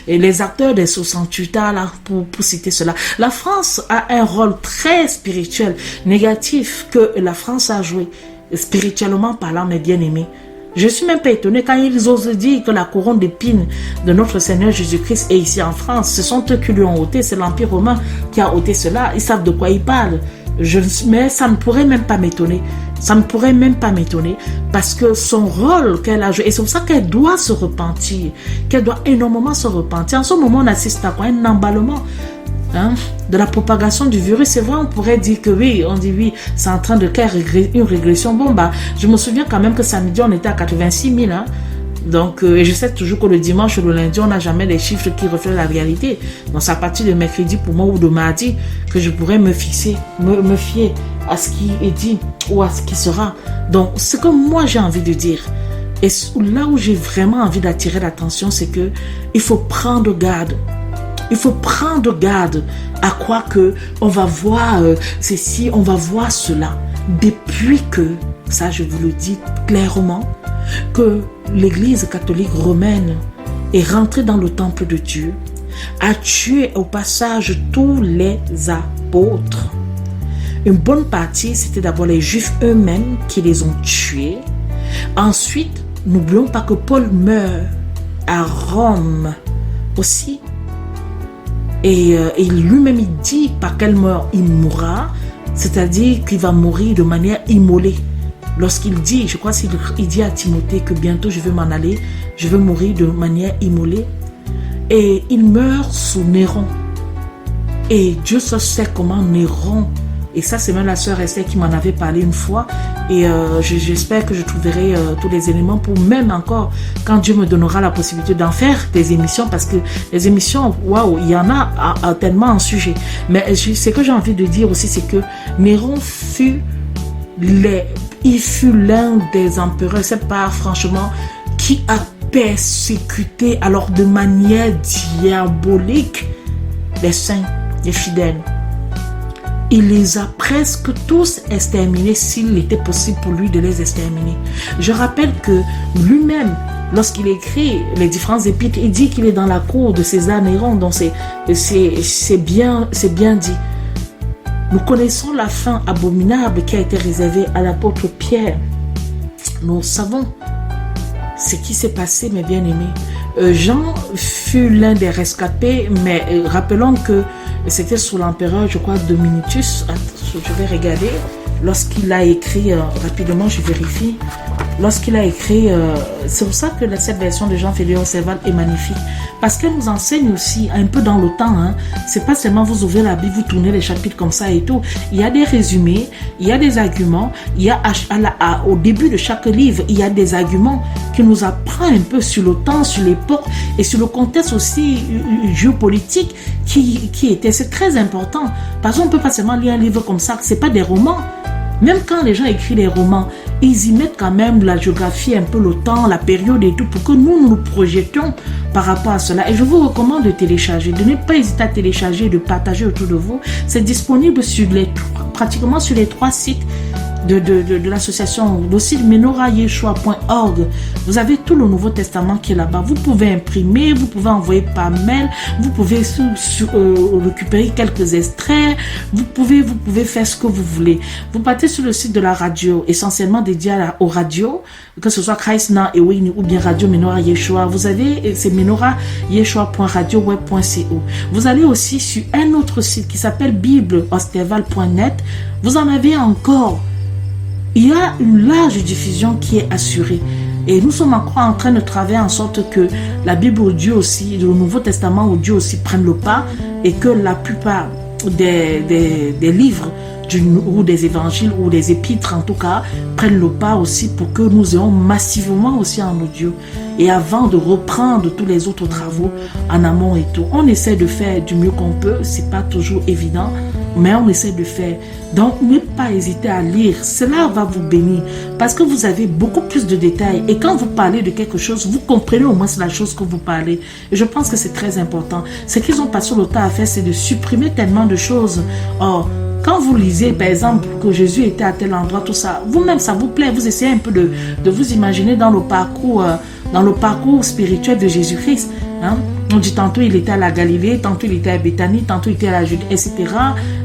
les acteurs des 68 ans là, pour citer cela. La France a un rôle très spirituel, négatif, que la France a joué, spirituellement parlant, mes bien-aimés. Je suis même pas étonné quand ils osent dire que la couronne d'épines de notre Seigneur Jésus-Christ est ici en France. Ce sont eux qui lui ont ôté, c'est l'Empire romain qui a ôté cela. Ils savent de quoi ils parlent. Mais ça ne pourrait même pas m'étonner. Ça ne pourrait même pas m'étonner parce que son rôle qu'elle a joué, et c'est pour ça qu'elle doit se repentir, qu'elle doit énormément se repentir. En ce moment, on assiste à quoi? Un emballement de la propagation du virus. C'est vrai, on pourrait dire que oui, on dit oui, c'est en train de faire une régression. Bon, je me souviens quand même que samedi, on était à 86 000. Donc, et je sais toujours que le dimanche ou le lundi, on n'a jamais les chiffres qui reflètent la réalité. Donc, c'est à partir de mercredi pour moi ou de mardi que je pourrais me fier à ce qui est dit ou à ce qui sera. Donc, ce que moi j'ai envie de dire, et là où j'ai vraiment envie d'attirer l'attention, c'est que il faut prendre garde. Il faut prendre garde à quoi que on va voir ceci, on va voir cela. Depuis que, ça je vous le dis clairement, que l'Église catholique romaine est rentrée dans le temple de Dieu, a tué au passage tous les apôtres. Une bonne partie, c'était d'abord les Juifs eux-mêmes qui les ont tués. Ensuite, n'oublions pas que Paul meurt à Rome aussi. Et lui-même, il dit par quelle mort il mourra, c'est-à-dire qu'il va mourir de manière immolée. Lorsqu'il dit, je crois qu'il dit à Timothée que bientôt je vais m'en aller, je vais mourir de manière immolée. Et il meurt sous Néron. Et Dieu seul sait comment Néron, et ça c'est même la sœur Esther qui m'en avait parlé une fois, et j'espère que je trouverai tous les éléments pour même encore, quand Dieu me donnera la possibilité d'en faire des émissions, parce que les émissions, waouh, il y en a tellement en sujet. Mais ce que j'ai envie de dire aussi, c'est que Néron fut l'un des empereurs, c'est pas franchement, qui a persécuté alors de manière diabolique les saints, les fidèles. Il les a presque tous exterminés s'il était possible pour lui de les exterminer. Je rappelle que lui-même, lorsqu'il écrit les différents épîtres, il dit qu'il est dans la cour de César Néron, donc c'est bien dit. Nous connaissons la fin abominable qui a été réservée à l'apôtre Pierre. Nous savons ce qui s'est passé, mes bien-aimés. Jean fut l'un des rescapés, mais rappelons que c'était sous l'empereur, je crois, Domitius. Je vais regarder. Lorsqu'il a écrit, rapidement, je vérifie. Lorsqu'il a écrit, c'est pour ça que cette version de Jean Féléon Serval est magnifique. Parce qu'elle nous enseigne aussi un peu dans le temps. Hein. C'est pas seulement vous ouvrez la Bible, vous tournez les chapitres comme ça et tout. Il y a des résumés, il y a des arguments. Il y a au début de chaque livre, il y a des arguments qui nous apprennent un peu sur le temps, sur l'époque et sur le contexte aussi géopolitique qui était. C'est très important. Parce qu'on ne peut pas seulement lire un livre comme ça. C'est pas des romans. Même quand les gens écrivent des romans, ils y mettent quand même la géographie, un peu le temps, la période et tout, pour que nous nous projetions par rapport à cela. Et je vous recommande de télécharger, de ne pas hésiter à télécharger et de partager autour de vous. C'est disponible sur pratiquement sur les 3 sites de l'association, le site menorayeshua.org. Vous avez tout le Nouveau Testament qui est là-bas. Vous pouvez imprimer, vous pouvez envoyer par mail, vous pouvez récupérer quelques extraits, vous pouvez faire ce que vous voulez. Vous partez sur le site de la radio, essentiellement dédié aux radios, que ce soit Christ Now et Win ou bien Radio Menorah Yeshua. Vous avez, c'est menorayeshua.radioweb.co. Vous allez aussi sur un autre site qui s'appelle bibleosterval.net. Vous en avez encore. Il y a une large diffusion qui est assurée. Et nous sommes encore en train de travailler en sorte que la Bible audio aussi, le Nouveau Testament audio aussi prenne le pas et que la plupart des livres ou des évangiles ou des épîtres en tout cas prennent le pas aussi pour que nous ayons massivement aussi en audio. Et avant de reprendre tous les autres travaux en amont et tout, on essaie de faire du mieux qu'on peut. C'est pas toujours évident, mais on essaie de faire. Donc, ne pas hésiter à lire. Cela va vous bénir parce que vous avez beaucoup plus de détails. Et quand vous parlez de quelque chose, vous comprenez au moins la chose que vous parlez. Et je pense que c'est très important. Ce qu'ils ont passé le temps à faire, c'est de supprimer tellement de choses. Or, quand vous lisez, par exemple, que Jésus était à tel endroit, tout ça, vous-même, ça vous plaît. Vous essayez un peu de vous imaginer dans le parcours spirituel de Jésus-Christ. Hein? On dit tantôt il était à la Galilée, tantôt il était à Béthanie, tantôt il était à la Judée, etc.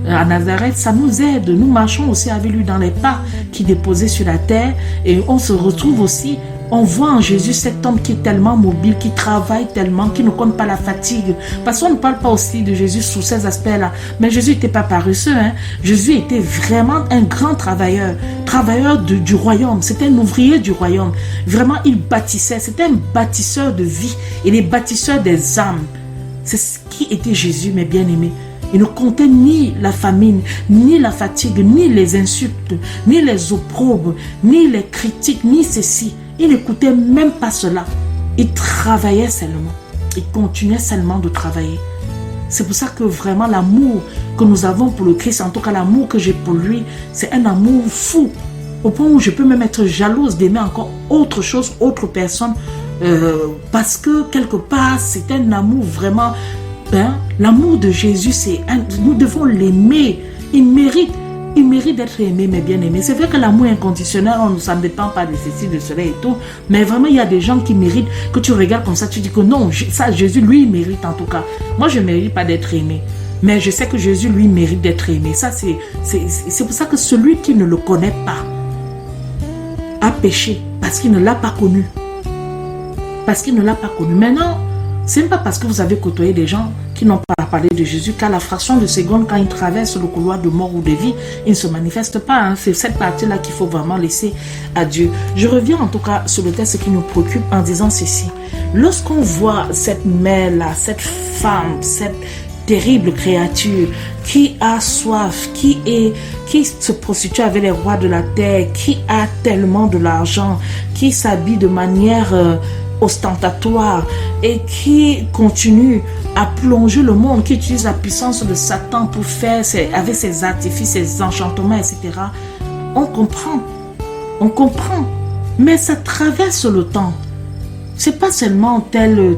À Nazareth, ça nous aide. Nous marchons aussi avec lui dans les pas qu'il déposait sur la terre et on se retrouve aussi. On voit en Jésus cet homme qui est tellement mobile, qui travaille tellement, qui ne compte pas la fatigue. Parce qu'on ne parle pas aussi de Jésus sous ces aspects-là. Mais Jésus n'était pas paresseux. Hein? Jésus était vraiment un grand travailleur du royaume. C'était un ouvrier du royaume. Vraiment, il bâtissait. C'était un bâtisseur de vie. Il est bâtisseur des âmes. C'est ce qui était Jésus, mes bien-aimés. Il ne comptait ni la famine, ni la fatigue, ni les insultes, ni les opprobres, ni les critiques, ni ceci. Il n'écoutait même pas cela. Il travaillait seulement. Il continuait seulement de travailler. C'est pour ça que vraiment l'amour que nous avons pour le Christ, en tout cas l'amour que j'ai pour lui, c'est un amour fou. Au point où je peux même être jalouse d'aimer encore autre chose, autre personne. Parce que quelque part, c'est un amour vraiment L'amour de Jésus, nous devons l'aimer. Il mérite d'être aimé, mais bien aimé. C'est vrai que l'amour inconditionnel, ça ne dépend pas de ceci, de cela et tout. Mais vraiment, il y a des gens qui méritent, que tu regardes comme ça, tu dis que non, ça, Jésus, lui, il mérite en tout cas. Moi, je ne mérite pas d'être aimé. Mais je sais que Jésus, lui, mérite d'être aimé. Ça, c'est pour ça que celui qui ne le connaît pas a péché, parce qu'il ne l'a pas connu. Parce qu'il ne l'a pas connu. Maintenant, ce n'est pas parce que vous avez côtoyé des gens qui n'ont pas parlé de Jésus qu'à la fraction de seconde, quand ils traversent le couloir de mort ou de vie, ils ne se manifestent pas. Hein. C'est cette partie-là qu'il faut vraiment laisser à Dieu. Je reviens en tout cas sur le texte qui nous préoccupe en disant ceci. Lorsqu'on voit cette mère-là, cette femme, cette terrible créature qui a soif, qui se prostitue avec les rois de la terre, qui a tellement de l'argent, qui s'habille de manière ostentatoire et qui continue à plonger le monde, qui utilise la puissance de Satan pour faire avec ses artifices, ses enchantements, etc. On comprend, mais ça traverse le temps. C'est pas seulement tel.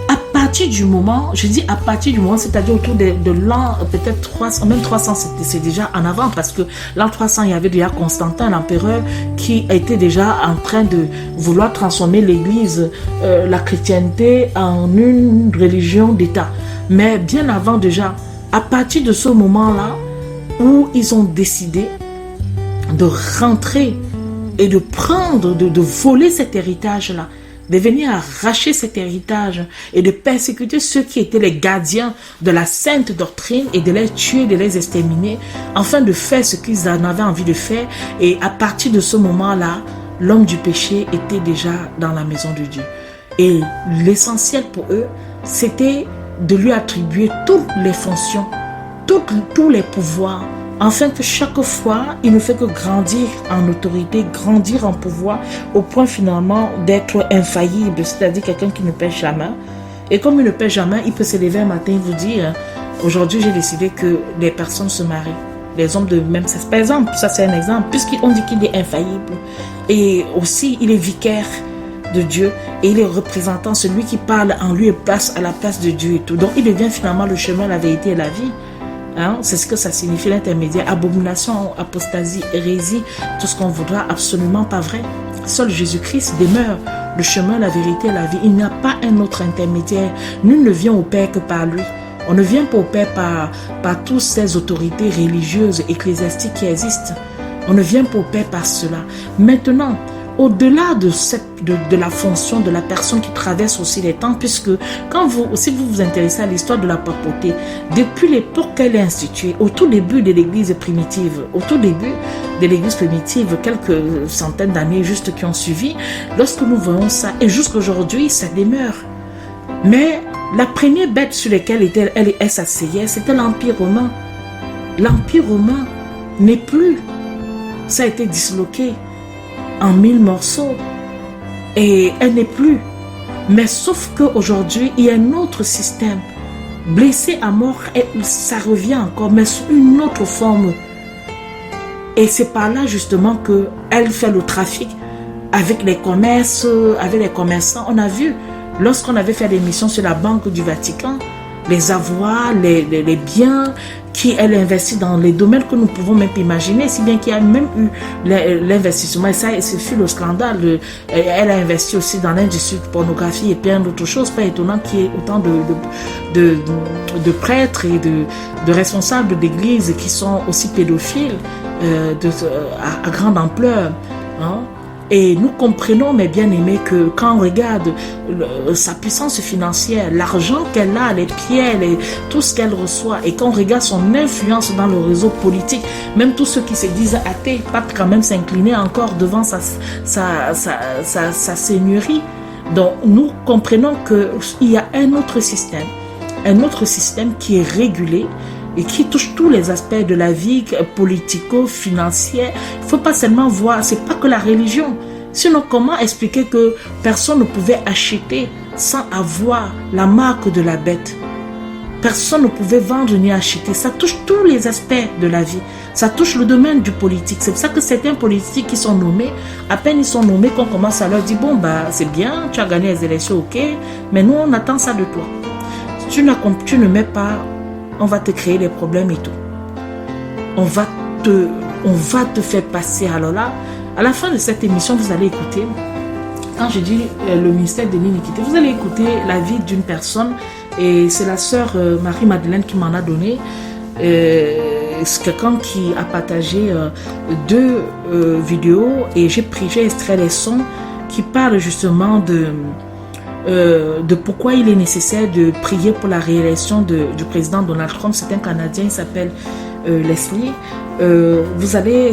À partir du moment, je dis à partir du moment, c'est-à-dire autour de l'an, peut-être 300, même 300, c'est déjà en avant, parce que l'an 300, il y avait déjà Constantin, l'empereur, qui était déjà en train de vouloir transformer l'église, la chrétienté, en une religion d'État. Mais bien avant déjà, à partir de ce moment-là, où ils ont décidé de rentrer et de prendre, de voler cet héritage-là, de venir arracher cet héritage et de persécuter ceux qui étaient les gardiens de la sainte doctrine et de les tuer, de les exterminer, afin de faire ce qu'ils en avaient envie de faire. Et à partir de ce moment-là, l'homme du péché était déjà dans la maison de Dieu. Et l'essentiel pour eux, c'était de lui attribuer toutes les fonctions, tous les pouvoirs, afin que chaque fois, il ne fait que grandir en autorité, grandir en pouvoir, au point finalement d'être infaillible, c'est-à-dire quelqu'un qui ne pêche jamais. Et comme il ne pêche jamais, il peut se lever un matin et vous dire, aujourd'hui j'ai décidé que les personnes se marient, les hommes de même sexe. Par exemple, ça c'est un exemple, puisqu'on dit qu'il est infaillible. Et aussi, il est vicaire de Dieu et il est représentant, celui qui parle en lui et passe à la place de Dieu et tout. Donc il devient finalement le chemin, la vérité et la vie. Hein, c'est ce que ça signifie l'intermédiaire. Abomination, apostasie, hérésie, tout ce qu'on voudra, absolument pas vrai. Seul Jésus-Christ demeure le chemin, la vérité et la vie. Il n'y a pas un autre intermédiaire. Nul ne vient au Père que par lui. On ne vient pas au Père par toutes ces autorités religieuses, ecclésiastiques qui existent. On ne vient pas au Père par cela. Maintenant, au-delà de la fonction de la personne qui traverse aussi les temps, puisque si vous vous intéressez à l'histoire de la papauté, depuis l'époque qu'elle est instituée, au tout début de l'église primitive, quelques centaines d'années juste qui ont suivi, lorsque nous voyons ça, et jusqu'à aujourd'hui, ça demeure. Mais la première bête sur laquelle elle s'asseyait, c'était l'Empire romain. L'Empire romain n'est plus. Ça a été disloqué en 1000 morceaux et elle n'est plus. Mais sauf qu'aujourd'hui, il y a un autre système. Blessé à mort, ça revient encore, mais sous une autre forme. Et c'est par là justement qu'elle fait le trafic avec les commerces, avec les commerçants. On a vu, lorsqu'on avait fait des missions sur la Banque du Vatican, les avoirs, les biens qui elle investit dans les domaines que nous pouvons même imaginer, si bien qu'il y a même eu l'investissement, et ça, ce fut le scandale. Elle a investi aussi dans l'industrie de pornographie et plein d'autres choses. Pas étonnant qu'il y ait autant de prêtres et de responsables d'église qui sont aussi pédophiles à grande ampleur. Hein? Et nous comprenons, mes bien-aimés, que quand on regarde sa puissance financière, l'argent qu'elle a, les pierres, tout ce qu'elle reçoit, et quand on regarde son influence dans le réseau politique, même tous ceux qui se disent athées, pas quand même s'incliner encore devant sa seigneurie. Donc nous comprenons qu'il y a un autre système qui est régulé, et qui touche tous les aspects de la vie politico-financière. Il ne faut pas seulement voir, ce n'est pas que la religion. Sinon, comment expliquer que personne ne pouvait acheter sans avoir la marque de la bête? Personne ne pouvait vendre ni acheter. Ça touche tous les aspects de la vie. Ça touche le domaine du politique. C'est pour ça que certains politiques qui sont nommés, à peine ils sont nommés qu'on commence à leur dire, bon, bah, c'est bien, tu as gagné les élections, ok, mais nous, on attend ça de toi. tu ne mets pas, on va te créer des problèmes et tout. On va te faire passer. Alors là, à la fin de cette émission, vous allez écouter, quand je dis le ministère de l'iniquité, vous allez écouter la vie d'une personne, et c'est la sœur Marie-Madeleine qui m'en a donné. C'est quelqu'un qui a partagé 2 vidéos, et j'ai extrait les sons qui parlent justement de pourquoi il est nécessaire de prier pour la réélection du président Donald Trump. C'est un Canadien, il s'appelle Leslie.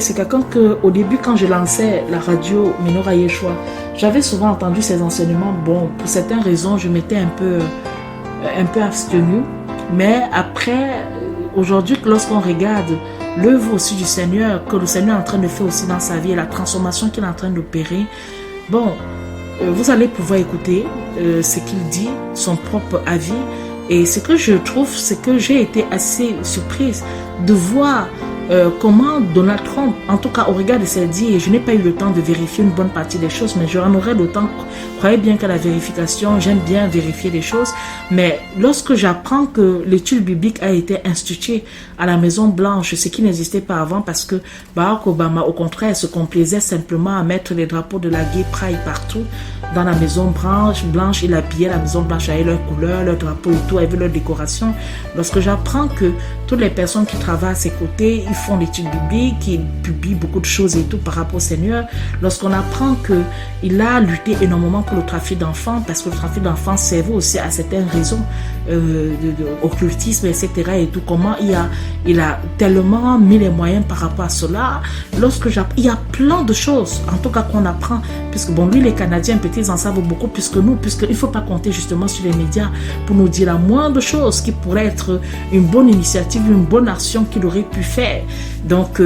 C'est quelqu'un que, au début, quand je lançais la radio Menorah Yeshua, j'avais souvent entendu ses enseignements. Bon, pour certaines raisons, je m'étais un peu abstenu. Mais après, aujourd'hui, lorsqu'on regarde l'œuvre aussi du Seigneur, que le Seigneur est en train de faire aussi dans sa vie, et la transformation qu'il est en train d'opérer, bon, vous allez pouvoir écouter ce qu'il dit, son propre avis. Et ce que je trouve, c'est que j'ai été assez surprise de voir comment Donald Trump, en tout cas au regard de ses dits, et je n'ai pas eu le temps de vérifier une bonne partie des choses, mais j'en aurai le temps. Croyez bien qu'à la vérification, j'aime bien vérifier les choses, mais lorsque j'apprends que l'étude biblique a été instituée à la Maison Blanche, ce qui n'existait pas avant, parce que Barack Obama, au contraire, se complaisait simplement à mettre les drapeaux de la Gay Pride partout dans la Maison Blanche. Il habillait la Maison Blanche avec leurs couleurs, leurs drapeaux et tout, avec leurs décorations. Lorsque j'apprends que toutes les personnes qui travaillent à ses côtés, ils font l'étude biblique, ils publient beaucoup de choses et tout par rapport au Seigneur. Lorsqu'on apprend qu'il a lutté énormément pour le trafic d'enfants, parce que le trafic d'enfants servait aussi à certaines raisons d'occultisme, etc. et tout, comment il a tellement mis les moyens par rapport à cela. Il y a plein de choses, en tout cas qu'on apprend, puisque bon, lui, les Canadiens, peut-être, ils en savent beaucoup plus que nous, puisqu'il ne faut pas compter justement sur les médias pour nous dire la moindre chose qui pourrait être une bonne initiative, une bonne action qu'il aurait pu faire. Donc,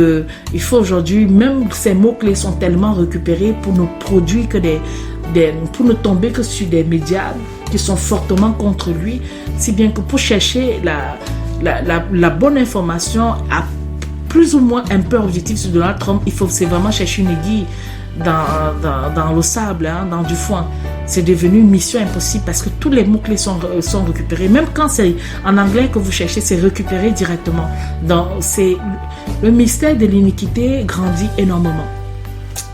il faut aujourd'hui, même ces mots-clés sont tellement récupérés pour ne produire que pour ne tomber que sur des médias qui sont fortement contre lui, si bien que pour chercher la bonne information à plus ou moins un peu objectif sur Donald Trump, c'est vraiment chercher une aiguille dans le sable, hein, dans du foin. C'est devenu une mission impossible parce que tous les mots-clés sont récupérés. Même quand c'est en anglais que vous cherchez, c'est récupéré directement. Le mystère de l'iniquité grandit énormément.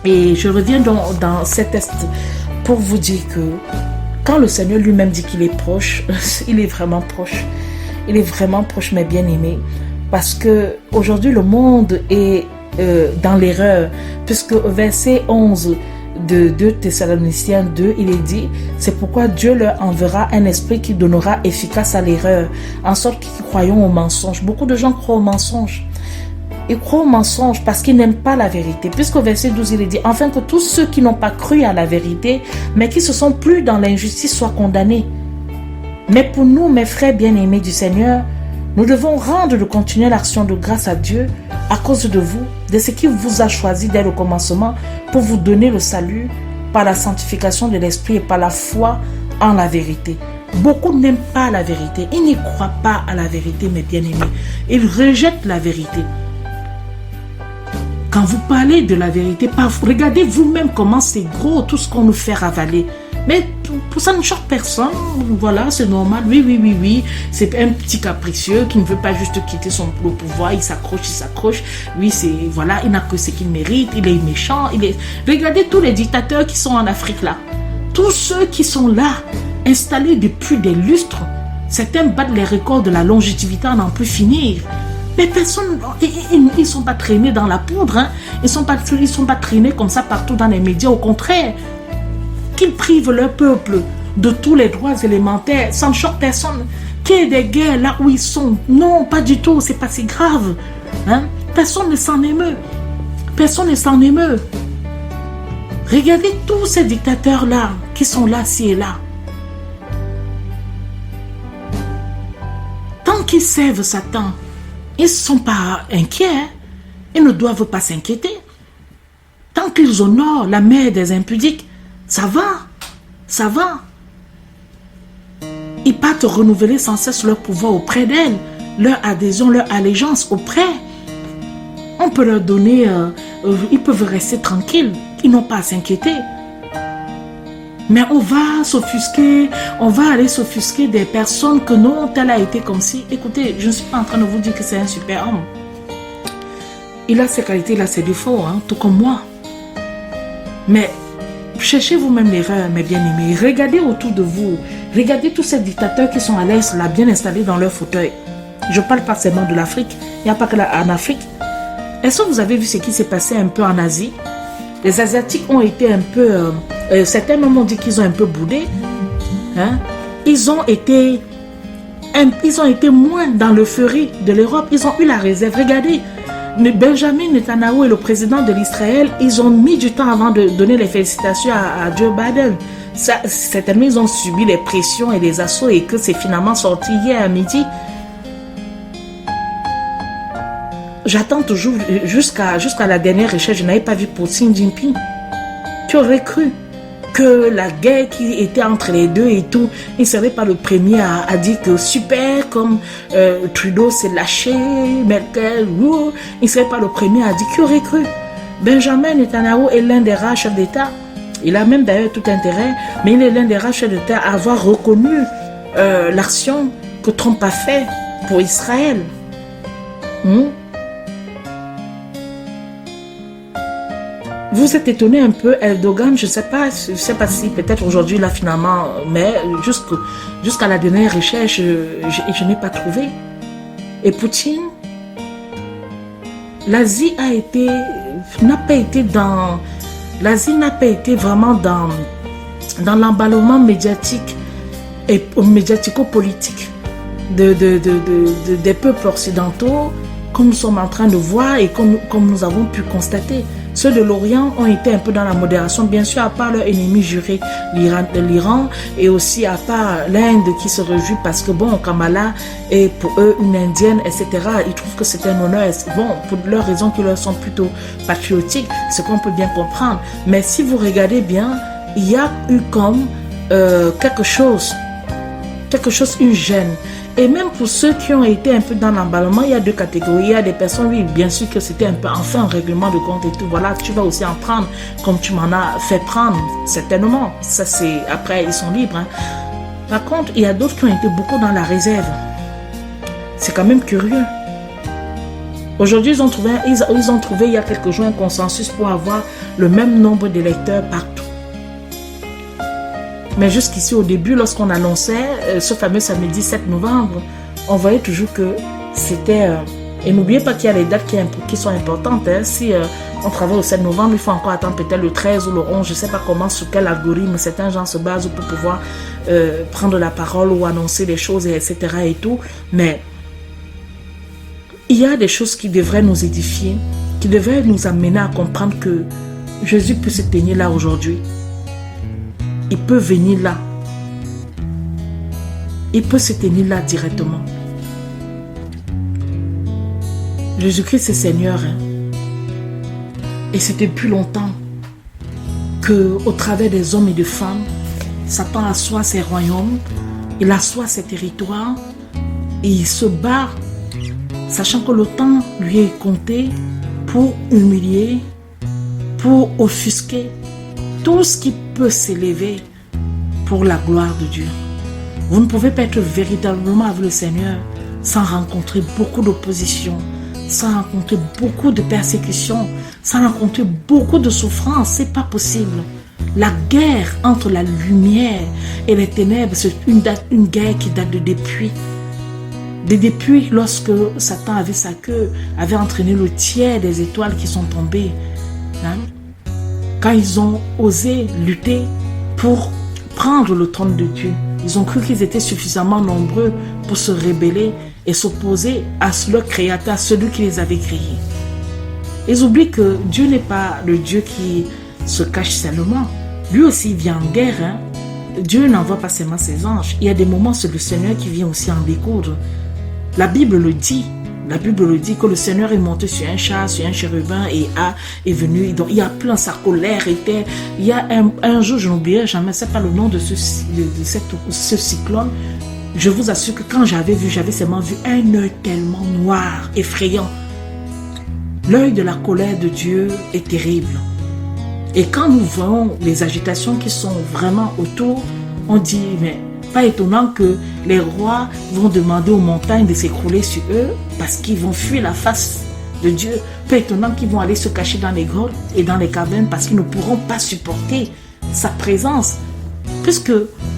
Et je reviens dans cet est pour vous dire que quand le Seigneur lui-même dit qu'il est proche, il est vraiment proche. Il est vraiment proche, mes bien-aimés. Parce que aujourd'hui le monde est dans l'erreur, puisque au verset 11 de 2 Thessaloniciens 2, il est dit, c'est pourquoi Dieu leur enverra un esprit qui donnera efficace à l'erreur, en sorte qu'ils croyons au mensonge. Beaucoup de gens croient au mensonge. Ils croient au mensonge parce qu'ils n'aiment pas la vérité. Puisqu'au verset 12, il est dit, afin que tous ceux qui n'ont pas cru à la vérité, mais qui se sont pris dans l'injustice, soient condamnés. Mais pour nous, mes frères bien-aimés du Seigneur, nous devons rendre de continuelle action de grâce à Dieu à cause de vous, de ce qu'il vous a choisi dès le commencement pour vous donner le salut par la sanctification de l'esprit et par la foi en la vérité. Beaucoup n'aiment pas la vérité. Ils n'y croient pas à la vérité, mes bien-aimés. Ils rejettent la vérité. Quand vous parlez de la vérité, regardez vous-même comment c'est gros tout ce qu'on nous fait ravaler. Mais pour ça ne choque personne. Voilà, c'est normal. Oui. C'est un petit capricieux qui ne veut pas juste quitter le pouvoir. Il s'accroche. Oui, voilà, il n'a que ce qu'il mérite. Il est méchant. Regardez tous les dictateurs qui sont en Afrique là. Tous ceux qui sont là, installés depuis des lustres. Certains battent les records de la longévité à n'en plus finir. Mais personne, ils ne sont pas traînés dans la poudre. Hein. Ils ne sont pas traînés comme ça partout dans les médias. Au contraire, qu'ils privent leur peuple de tous les droits élémentaires, ça ne choque personne. Qu'il y ait des guerres là où ils sont, non, pas du tout, c'est pas si grave. Hein? Personne ne s'en émeut. Personne ne s'en émeut. Regardez tous ces dictateurs-là qui sont là, ci et là. Tant qu'ils servent Satan, ils ne sont pas inquiets. Hein? Ils ne doivent pas s'inquiéter. Tant qu'ils honorent la mère des impudiques, ça va. Ils partent renouveler sans cesse leur pouvoir auprès d'elle, leur adhésion, leur allégeance auprès. On peut leur donner, ils peuvent rester tranquilles, ils n'ont pas à s'inquiéter. Mais on va s'offusquer, on va aller s'offusquer des personnes que non, tel a été comme si. Écoutez, je ne suis pas en train de vous dire que c'est un super homme. Il a ses qualités, il a ses défauts, hein, tout comme moi. Mais cherchez vous-même l'erreur, mes bien-aimés. Regardez autour de vous. Regardez tous ces dictateurs qui sont à l'Est, là, bien installés dans leur fauteuil. Je parle pas seulement de l'Afrique. Il n'y a pas que là, en Afrique. Est-ce que vous avez vu ce qui s'est passé un peu en Asie? Les Asiatiques ont été un peu... certains même ont dit qu'ils ont un peu boudé. Hein? Ils ont été moins dans l'euphorie de l'Europe. Ils ont eu la réserve. Regardez, Benjamin Netanyahu et le président de l'Israël, ils ont mis du temps avant de donner les félicitations à Joe Biden. Certainement, ils ont subi les pressions et les assauts et que c'est finalement sorti hier à midi. J'attends toujours, jusqu'à la dernière recherche, je n'avais pas vu pour Xi Jinping. Tu aurais cru que la guerre qui était entre les deux et tout, il ne serait pas le premier à dire que super, comme Trudeau s'est lâché, Merkel, il ne serait pas le premier à dire. Qui aurait cru? Benjamin Netanyahu est l'un des rares chefs d'État. Il a même d'ailleurs tout intérêt, mais il est l'un des rares chefs d'État à avoir reconnu l'action que Trump a fait pour Israël. Vous êtes étonné un peu, Erdogan, je ne sais pas si peut-être aujourd'hui là finalement, mais jusqu'à la dernière recherche, je n'ai pas trouvé. Et Poutine, l'Asie n'a pas été vraiment dans l'emballement médiatique et médiatico-politique des peuples occidentaux, comme nous sommes en train de voir et comme nous avons pu constater. Ceux de l'Orient ont été un peu dans la modération, bien sûr, à part leur ennemi juré, l'Iran, et aussi à part l'Inde qui se réjouit parce que, bon, Kamala est pour eux une Indienne, etc. Ils trouvent que c'est un honneur, bon, pour leurs raisons qui leur sont plutôt patriotiques, ce qu'on peut bien comprendre. Mais si vous regardez bien, il y a eu comme quelque chose, une gêne. Et même pour ceux qui ont été un peu dans l'emballement, il y a deux catégories. Il y a des personnes, oui, bien sûr que c'était un peu enfin un règlement de compte et tout. Voilà, tu vas aussi en prendre comme tu m'en as fait prendre, certainement. Ça, c'est après, ils sont libres. Hein. Par contre, il y a d'autres qui ont été beaucoup dans la réserve. C'est quand même curieux. Aujourd'hui, ils ont trouvé il y a quelques jours un consensus pour avoir le même nombre d'électeurs partout. Mais jusqu'ici, au début, lorsqu'on annonçait ce fameux samedi 7 novembre, on voyait toujours que c'était... et n'oubliez pas qu'il y a les dates qui sont importantes. Hein. Si on travaille au 7 novembre, il faut encore attendre peut-être le 13 ou le 11. Je ne sais pas comment, sur quel algorithme certains gens se basent pour pouvoir prendre la parole ou annoncer les choses, etc. et tout. Mais il y a des choses qui devraient nous édifier, qui devraient nous amener à comprendre que Jésus peut se tenir là aujourd'hui. Il peut venir là. Il peut se tenir là directement. Jésus-Christ est Seigneur. Hein? Et c'est depuis longtemps qu'au travers des hommes et des femmes, Satan assoit ses royaumes, il assoit ses territoires et il se bat, sachant que le temps lui est compté pour humilier, pour offusquer tout ce qui peut s'élever pour la gloire de Dieu. Vous ne pouvez pas être véritablement avec le Seigneur sans rencontrer beaucoup d'opposition, sans rencontrer beaucoup de persécutions, sans rencontrer beaucoup de souffrances. C'est pas possible. La guerre entre la lumière et les ténèbres, c'est une guerre qui date de depuis lorsque Satan avec sa queue avait entraîné le tiers des étoiles qui sont tombées. Hein? Quand ils ont osé lutter pour prendre le trône de Dieu, ils ont cru qu'ils étaient suffisamment nombreux pour se rebeller et s'opposer à leur créateur, celui qui les avait créés. Ils oublient que Dieu n'est pas le Dieu qui se cache seulement. Lui aussi vient en guerre. Hein? Dieu n'envoie pas seulement ses anges. Il y a des moments, c'est le Seigneur qui vient aussi en découdre. La Bible le dit. La Bible le dit que le Seigneur est monté sur un char, sur un chérubin et est venu. Donc, il y a plein, sa colère était. Il y a un jour, je n'oublierai jamais, c'est pas le nom de ce cyclone. Je vous assure que quand j'avais seulement vu un œil tellement noir, effrayant. L'œil de la colère de Dieu est terrible. Et quand nous voyons les agitations qui sont vraiment autour, on dit, mais pas étonnant que les rois vont demander aux montagnes de s'écrouler sur eux parce qu'ils vont fuir la face de Dieu. Pas étonnant qu'ils vont aller se cacher dans les grottes et dans les cavernes parce qu'ils ne pourront pas supporter sa présence. Puisque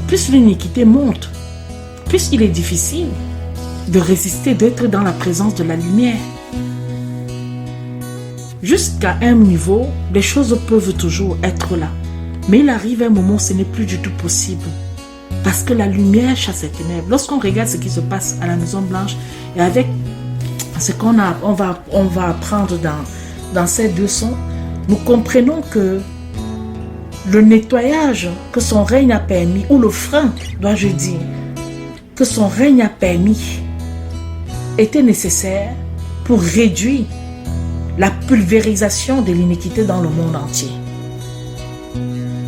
plus l'iniquité monte, plus il est difficile de résister, d'être dans la présence de la lumière. Jusqu'à un niveau, les choses peuvent toujours être là. Mais il arrive un moment où ce n'est plus du tout possible. Parce que la lumière chasse les ténèbres. Lorsqu'on regarde ce qui se passe à la Maison Blanche et avec ce qu'on va apprendre dans ces deux sons, nous comprenons que le nettoyage que son règne a permis, ou le frein, dois-je dire, que son règne a permis, était nécessaire pour réduire la pulvérisation de l'iniquité dans le monde entier.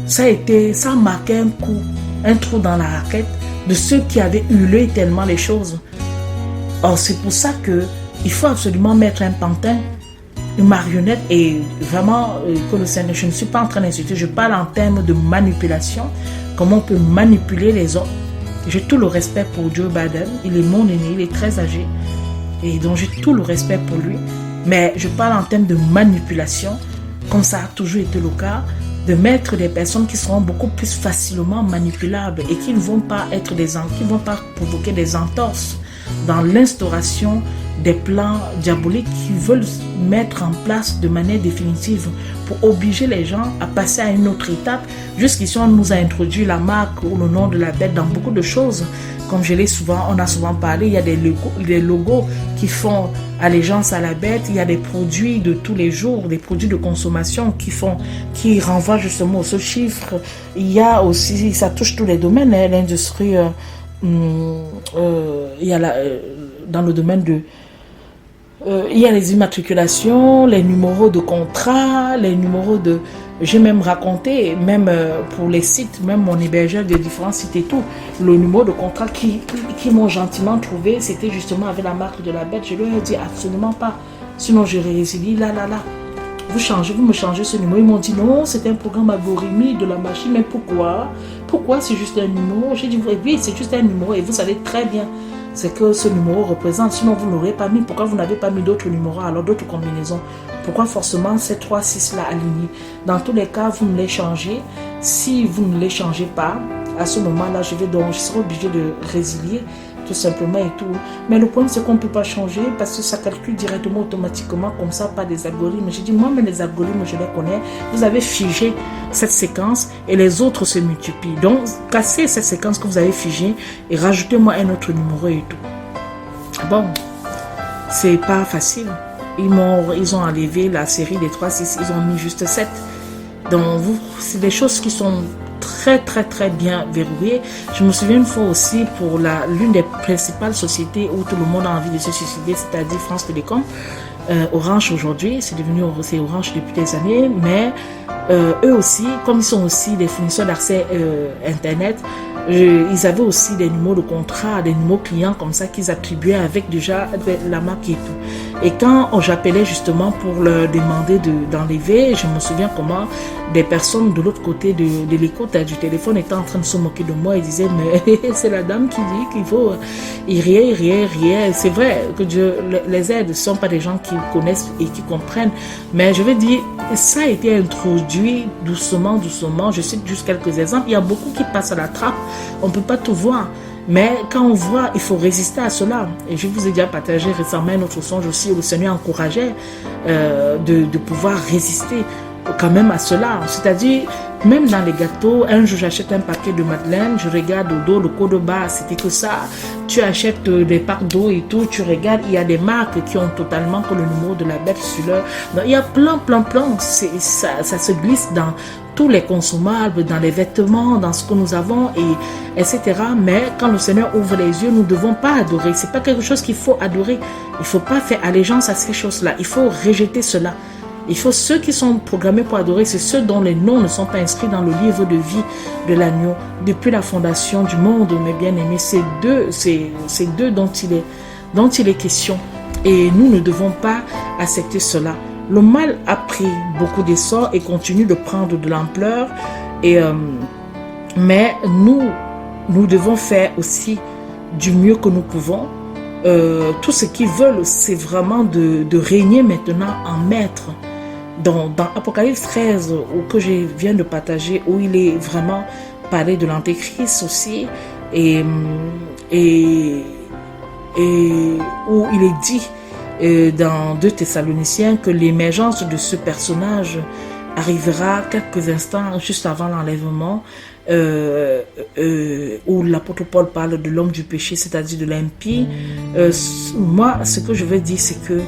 Ça a marqué un coup, un trou dans la raquette de ceux qui avaient hurlé tellement les choses. Or, c'est pour ça qu'il faut absolument mettre un pantin, une marionnette, et vraiment, que le Seigneur, je ne suis pas en train d'insulter, je parle en termes de manipulation, comment on peut manipuler les autres. J'ai tout le respect pour Joe Biden, il est mon aîné, il est très âgé, et donc j'ai tout le respect pour lui, mais je parle en termes de manipulation, comme ça a toujours été le cas, de mettre des personnes qui seront beaucoup plus facilement manipulables et qui ne vont pas être qui vont pas provoquer des entorses dans l'instauration des plans diaboliques qui veulent mettre en place de manière définitive pour obliger les gens à passer à une autre étape. Jusqu'ici, on nous a introduit la marque ou le nom de la bête dans beaucoup de choses. Comme on a souvent parlé, il y a des logos qui font allégeance à la bête. Il y a des produits de tous les jours, des produits de consommation qui renvoient justement aux chiffres. Il y a aussi, ça touche tous les domaines, l'industrie, il y a dans le domaine de... il y a les immatriculations, les numéros de contrat, les numéros de... J'ai même raconté, même pour les sites, même mon hébergeur de différents sites et tout, le numéro de contrat qui m'ont gentiment trouvé, c'était justement avec la marque de la bête. Je leur ai dit absolument pas, sinon je résilie là. Vous me changez ce numéro. Ils m'ont dit non, c'est un programme algorithmique de la machine, mais pourquoi c'est juste un numéro? J'ai dit oui, c'est juste un numéro et vous savez très bien c'est que ce numéro représente, sinon vous ne l'aurez pas mis. Pourquoi vous n'avez pas mis d'autres numéros, alors d'autres combinaisons? Pourquoi forcément ces 3, 6 là alignés? Dans tous les cas, vous me les changez. Si vous ne les changez pas, à ce moment-là, je serai obligé de résilier tout simplement et tout. Mais le problème, c'est qu'on ne peut pas changer parce que ça calcule directement, automatiquement, comme ça, par des algorithmes. J'ai dit, moi, mais les algorithmes, je les connais. Vous avez figé cette séquence et les autres se multiplient. Donc, cassez cette séquence que vous avez figée et rajoutez-moi un autre numéro et tout. Bon, c'est pas facile. Ils ont enlevé la série des 3, 6, ils ont mis juste 7. Donc, c'est des choses qui sont très bien verrouillé. Je me souviens une fois aussi pour l'une des principales sociétés où tout le monde a envie de se suicider, c'est-à-dire France Télécom. Orange aujourd'hui, c'est Orange depuis des années, mais eux aussi, comme ils sont aussi des fournisseurs d'accès Internet, ils avaient aussi des numéros de contrat, des numéros clients comme ça qu'ils attribuaient avec déjà la marque et tout. Et quand j'appelais justement pour leur demander d'enlever, je me souviens comment des personnes de l'autre côté de l'écoute du téléphone étaient en train de se moquer de moi et disaient mais c'est la dame qui dit qu'il faut... Il riait. C'est vrai que Dieu les aide, ce ne sont pas des gens qui connaissent et qui comprennent. Mais je veux dire, ça a été introduit doucement. Je cite juste quelques exemples. Il y a beaucoup qui passent à la trappe. On ne peut pas tout voir. Mais quand on voit, il faut résister à cela. Et je vous ai déjà partagé récemment un autre songe aussi où le Seigneur encourageait de pouvoir résister quand même à cela. C'est-à-dire, même dans les gâteaux, un jour j'achète un paquet de madeleine, je regarde au dos, le code barre, c'était que ça. Tu achètes des packs d'eau et tout, tu regardes, il y a des marques qui ont totalement que le numéro de la bête sur leur... Donc, il y a plein. Ça se glisse dans tous les consommables, dans les vêtements, dans ce que nous avons, etc. Mais quand le Seigneur ouvre les yeux, nous ne devons pas adorer. C'est pas quelque chose qu'il faut adorer. Il ne faut pas faire allégeance à ces choses-là. Il faut rejeter cela. Il faut ceux qui sont programmés pour adorer, c'est ceux dont les noms ne sont pas inscrits dans le livre de vie de l'agneau depuis la fondation du monde, mes bien-aimés. C'est d'eux dont il est question. Et nous ne devons pas accepter cela. Le mal a pris beaucoup d'essor et continue de prendre de l'ampleur. Mais nous devons faire aussi du mieux que nous pouvons. Tout ce qu'ils veulent, c'est vraiment de régner maintenant en maître. Dans Apocalypse 13, que je viens de partager, où il est vraiment parlé de l'Antéchrist aussi, et où il est dit dans 2 Thessaloniciens que l'émergence de ce personnage arrivera quelques instants juste avant l'enlèvement, où l'apôtre Paul parle de l'homme du péché, c'est-à-dire de l'impie. Moi, ce que je veux dire, c'est que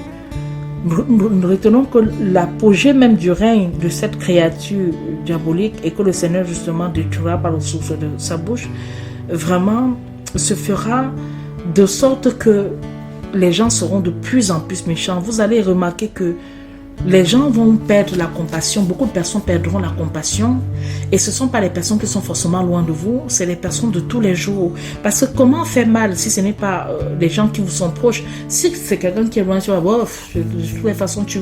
nous retenons que l'apogée même du règne de cette créature diabolique et que le Seigneur justement détruira par le souffle de sa bouche, vraiment se fera de sorte que les gens seront de plus en plus méchants. Vous allez remarquer que les gens vont perdre la compassion. Beaucoup de personnes perdront la compassion. Et ce ne sont pas les personnes qui sont forcément loin de vous, c'est les personnes de tous les jours. Parce que comment faire mal si ce n'est pas les gens qui vous sont proches? Si c'est quelqu'un qui est loin, tu vas voir, de toutes les façons, tu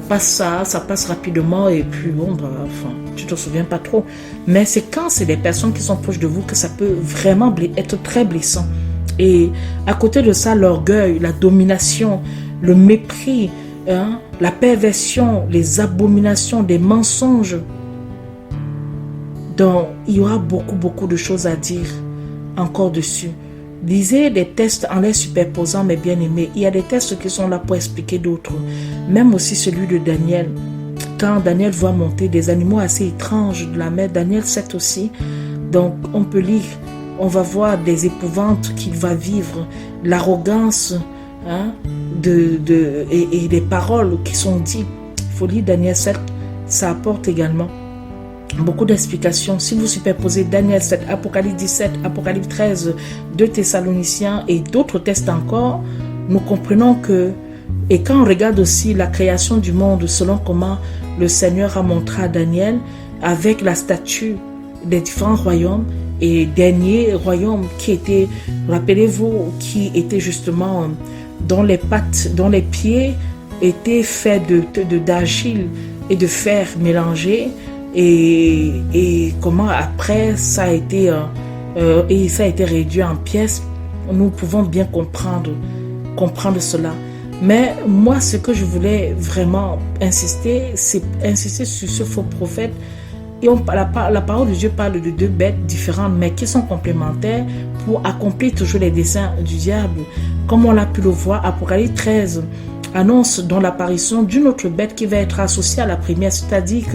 passes ça passe rapidement et puis bon, tu ne te souviens pas trop. Mais c'est quand c'est des personnes qui sont proches de vous que ça peut vraiment être très blessant. Et à côté de ça, l'orgueil, la domination, le mépris, la perversion, les abominations, des mensonges. Donc, il y aura beaucoup de choses à dire encore dessus. Lisez des textes en les superposant, mes bien-aimés. Il y a des textes qui sont là pour expliquer d'autres. Même aussi celui de Daniel. Quand Daniel voit monter des animaux assez étranges de la mer, Daniel 7 aussi. Donc, on peut lire. On va voir des épouvantes qu'il va vivre, l'arrogance, et les paroles qui sont dites. Il faut lire Daniel 7, ça apporte également beaucoup d'explications. Si vous superposez Daniel 7, Apocalypse 17, Apocalypse 13, 2 Thessaloniciens et d'autres textes encore, nous comprenons que, et quand on regarde aussi la création du monde selon comment le Seigneur a montré à Daniel, avec la statue des différents royaumes, et dernier royaume qui était, rappelez-vous, qui était justement dont les pattes, dont les pieds étaient faits d'argile et de fer mélangés, et comment après ça a été réduit en pièces. Nous pouvons bien comprendre cela. Mais moi, ce que je voulais vraiment insister, c'est insister sur ce faux prophète. Et la parole de Dieu parle de 2 bêtes différentes, mais qui sont complémentaires pour accomplir toujours les desseins du diable. Comme on l'a pu le voir, Apocalypse 13 annonce dans l'apparition d'une autre bête qui va être associée à la première, c'est-à-dire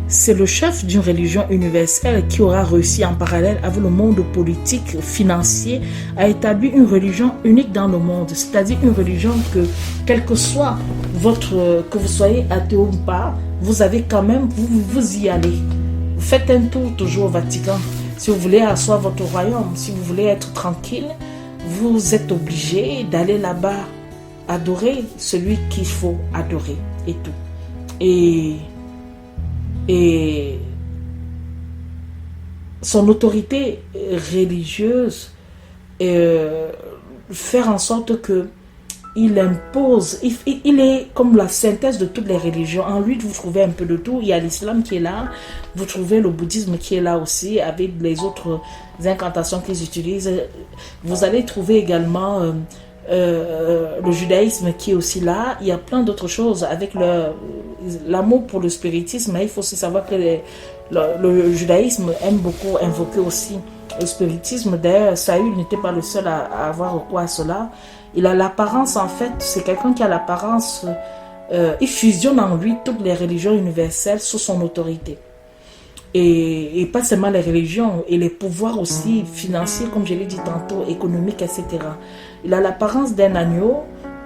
c'est le chef d'une religion universelle qui aura réussi en parallèle avec le monde politique, financier, à établir une religion unique dans le monde. C'est-à-dire une religion que, quel que soit que vous soyez athée ou pas, vous avez quand même, vous y allez. Vous faites un tour toujours au Vatican. Si vous voulez asseoir votre royaume, si vous voulez être tranquille, vous êtes obligé d'aller là-bas adorer celui qu'il faut adorer et tout. Et son autorité religieuse, faire en sorte que il impose, il est comme la synthèse de toutes les religions. En lui, vous trouvez un peu de tout. Il y a l'islam qui est là, vous trouvez le bouddhisme qui est là aussi, avec les autres incantations qu'ils utilisent. Vous allez trouver également le judaïsme qui est aussi là. Il y a plein d'autres choses avec l'amour pour le spiritisme. Il faut aussi savoir que le judaïsme aime beaucoup invoquer aussi le spiritisme. D'ailleurs, Saül n'était pas le seul à avoir recours à cela. Il a l'apparence, en fait, c'est quelqu'un qui a l'apparence, il fusionne en lui toutes les religions universelles sous son autorité. Et pas seulement les religions, et les pouvoirs aussi financiers, comme je l'ai dit tantôt, économiques, etc. Il a l'apparence d'un agneau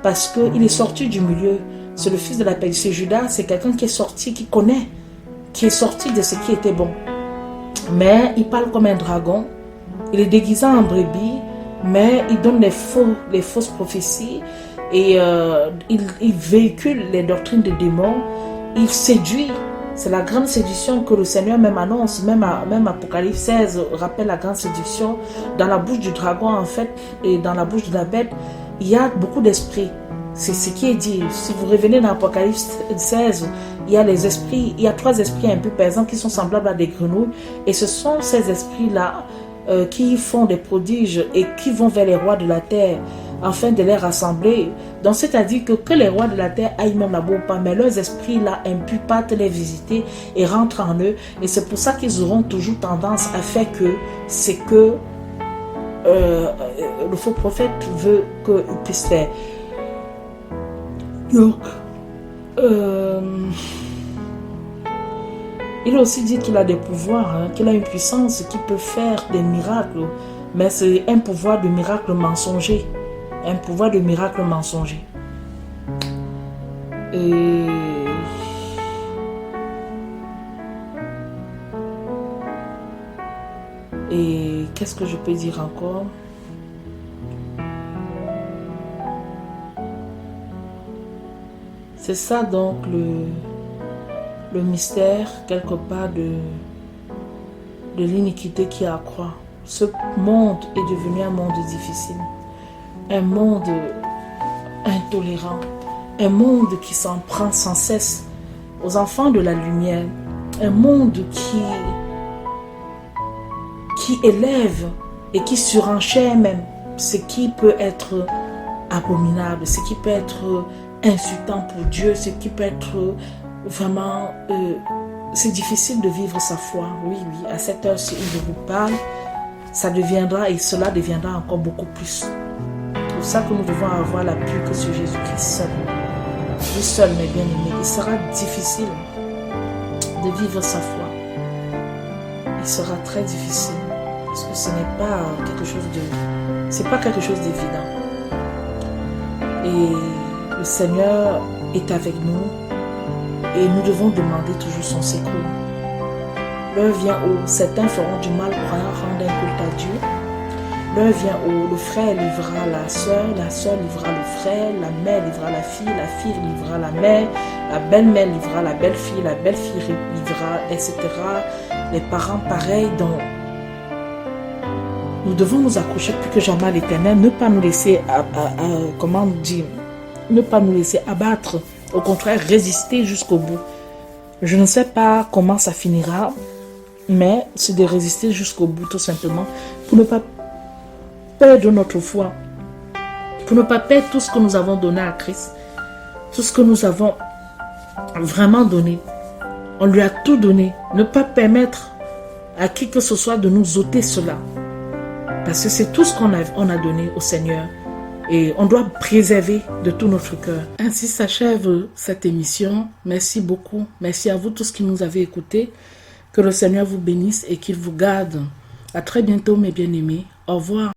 parce qu'il est sorti du milieu. C'est le fils de la paix. C'est Judas, c'est quelqu'un qui est sorti, qui connaît, qui est sorti de ce qui était bon. Mais il parle comme un dragon, il est déguisé en brebis, mais il donne les fausses prophéties et il véhicule les doctrines des démons, il séduit. C'est la grande séduction que le Seigneur même annonce, même Apocalypse 16 rappelle la grande séduction. Dans la bouche du dragon en fait et dans la bouche de la bête, il y a beaucoup d'esprits. C'est ce qui est dit. Si vous revenez dans Apocalypse 16, il y a les esprits, il y a 3 esprits un peu pesants qui sont semblables à des grenouilles. Et ce sont ces esprits-là qui font des prodiges et qui vont vers les rois de la terre afin de les rassembler. Donc c'est-à-dire que les rois de la terre aillent même là-bas ou pas, mais leurs esprits-là impus partent les visiter et rentrent en eux. Et c'est pour ça qu'ils auront toujours tendance à faire que c'est que le faux prophète veut qu'ils puissent faire. Donc, il a aussi dit qu'il a des pouvoirs, hein, qu'il a une puissance qui peut faire des miracles, mais c'est un pouvoir de miracle mensonger. Un pouvoir de miracle mensonger. Et qu'est-ce que je peux dire encore? C'est ça donc le mystère quelque part de l'iniquité qui accroît. Ce monde est devenu un monde difficile, un monde intolérant, un monde qui s'en prend sans cesse aux enfants de la lumière, un monde qui élève et qui surenchère même ce qui peut être abominable, ce qui peut être insultant pour Dieu, ce qui peut être vraiment... c'est difficile de vivre sa foi. Oui, à cette heure-ci où je vous parle, ça deviendra et cela deviendra encore beaucoup plus. C'est pour ça que nous devons avoir l'appui que sur Jésus-Christ seul. Lui seul, mes bien-aimés. Il sera difficile de vivre sa foi. Il sera très difficile parce que ce n'est pas quelque chose de... C'est pas quelque chose d'évident. Et le Seigneur est avec nous et nous devons demander toujours son secours. L'heure vient où certains feront du mal croyant rendre un culte à Dieu. L'heure vient où le frère livrera la sœur livrera le frère, la mère livrera la fille livrera la mère, la belle-mère livrera la belle-fille livrera, etc. Les parents pareils. Donc, nous devons nous accrocher plus que jamais à l'Éternel, ne pas nous laisser, comment dire, ne pas nous laisser abattre, au contraire résister jusqu'au bout. Je ne sais pas comment ça finira, mais c'est de résister jusqu'au bout tout simplement, pour ne pas perdre notre foi, pour ne pas perdre tout ce que nous avons donné à Christ, tout ce que nous avons vraiment donné. On lui a tout donné. Ne pas permettre à qui que ce soit de nous ôter cela. Parce que c'est tout ce qu'on a donné au Seigneur. Et on doit préserver de tout notre cœur. Ainsi s'achève cette émission. Merci beaucoup. Merci à vous tous qui nous avez écoutés. Que le Seigneur vous bénisse et qu'il vous garde. À très bientôt mes bien-aimés. Au revoir.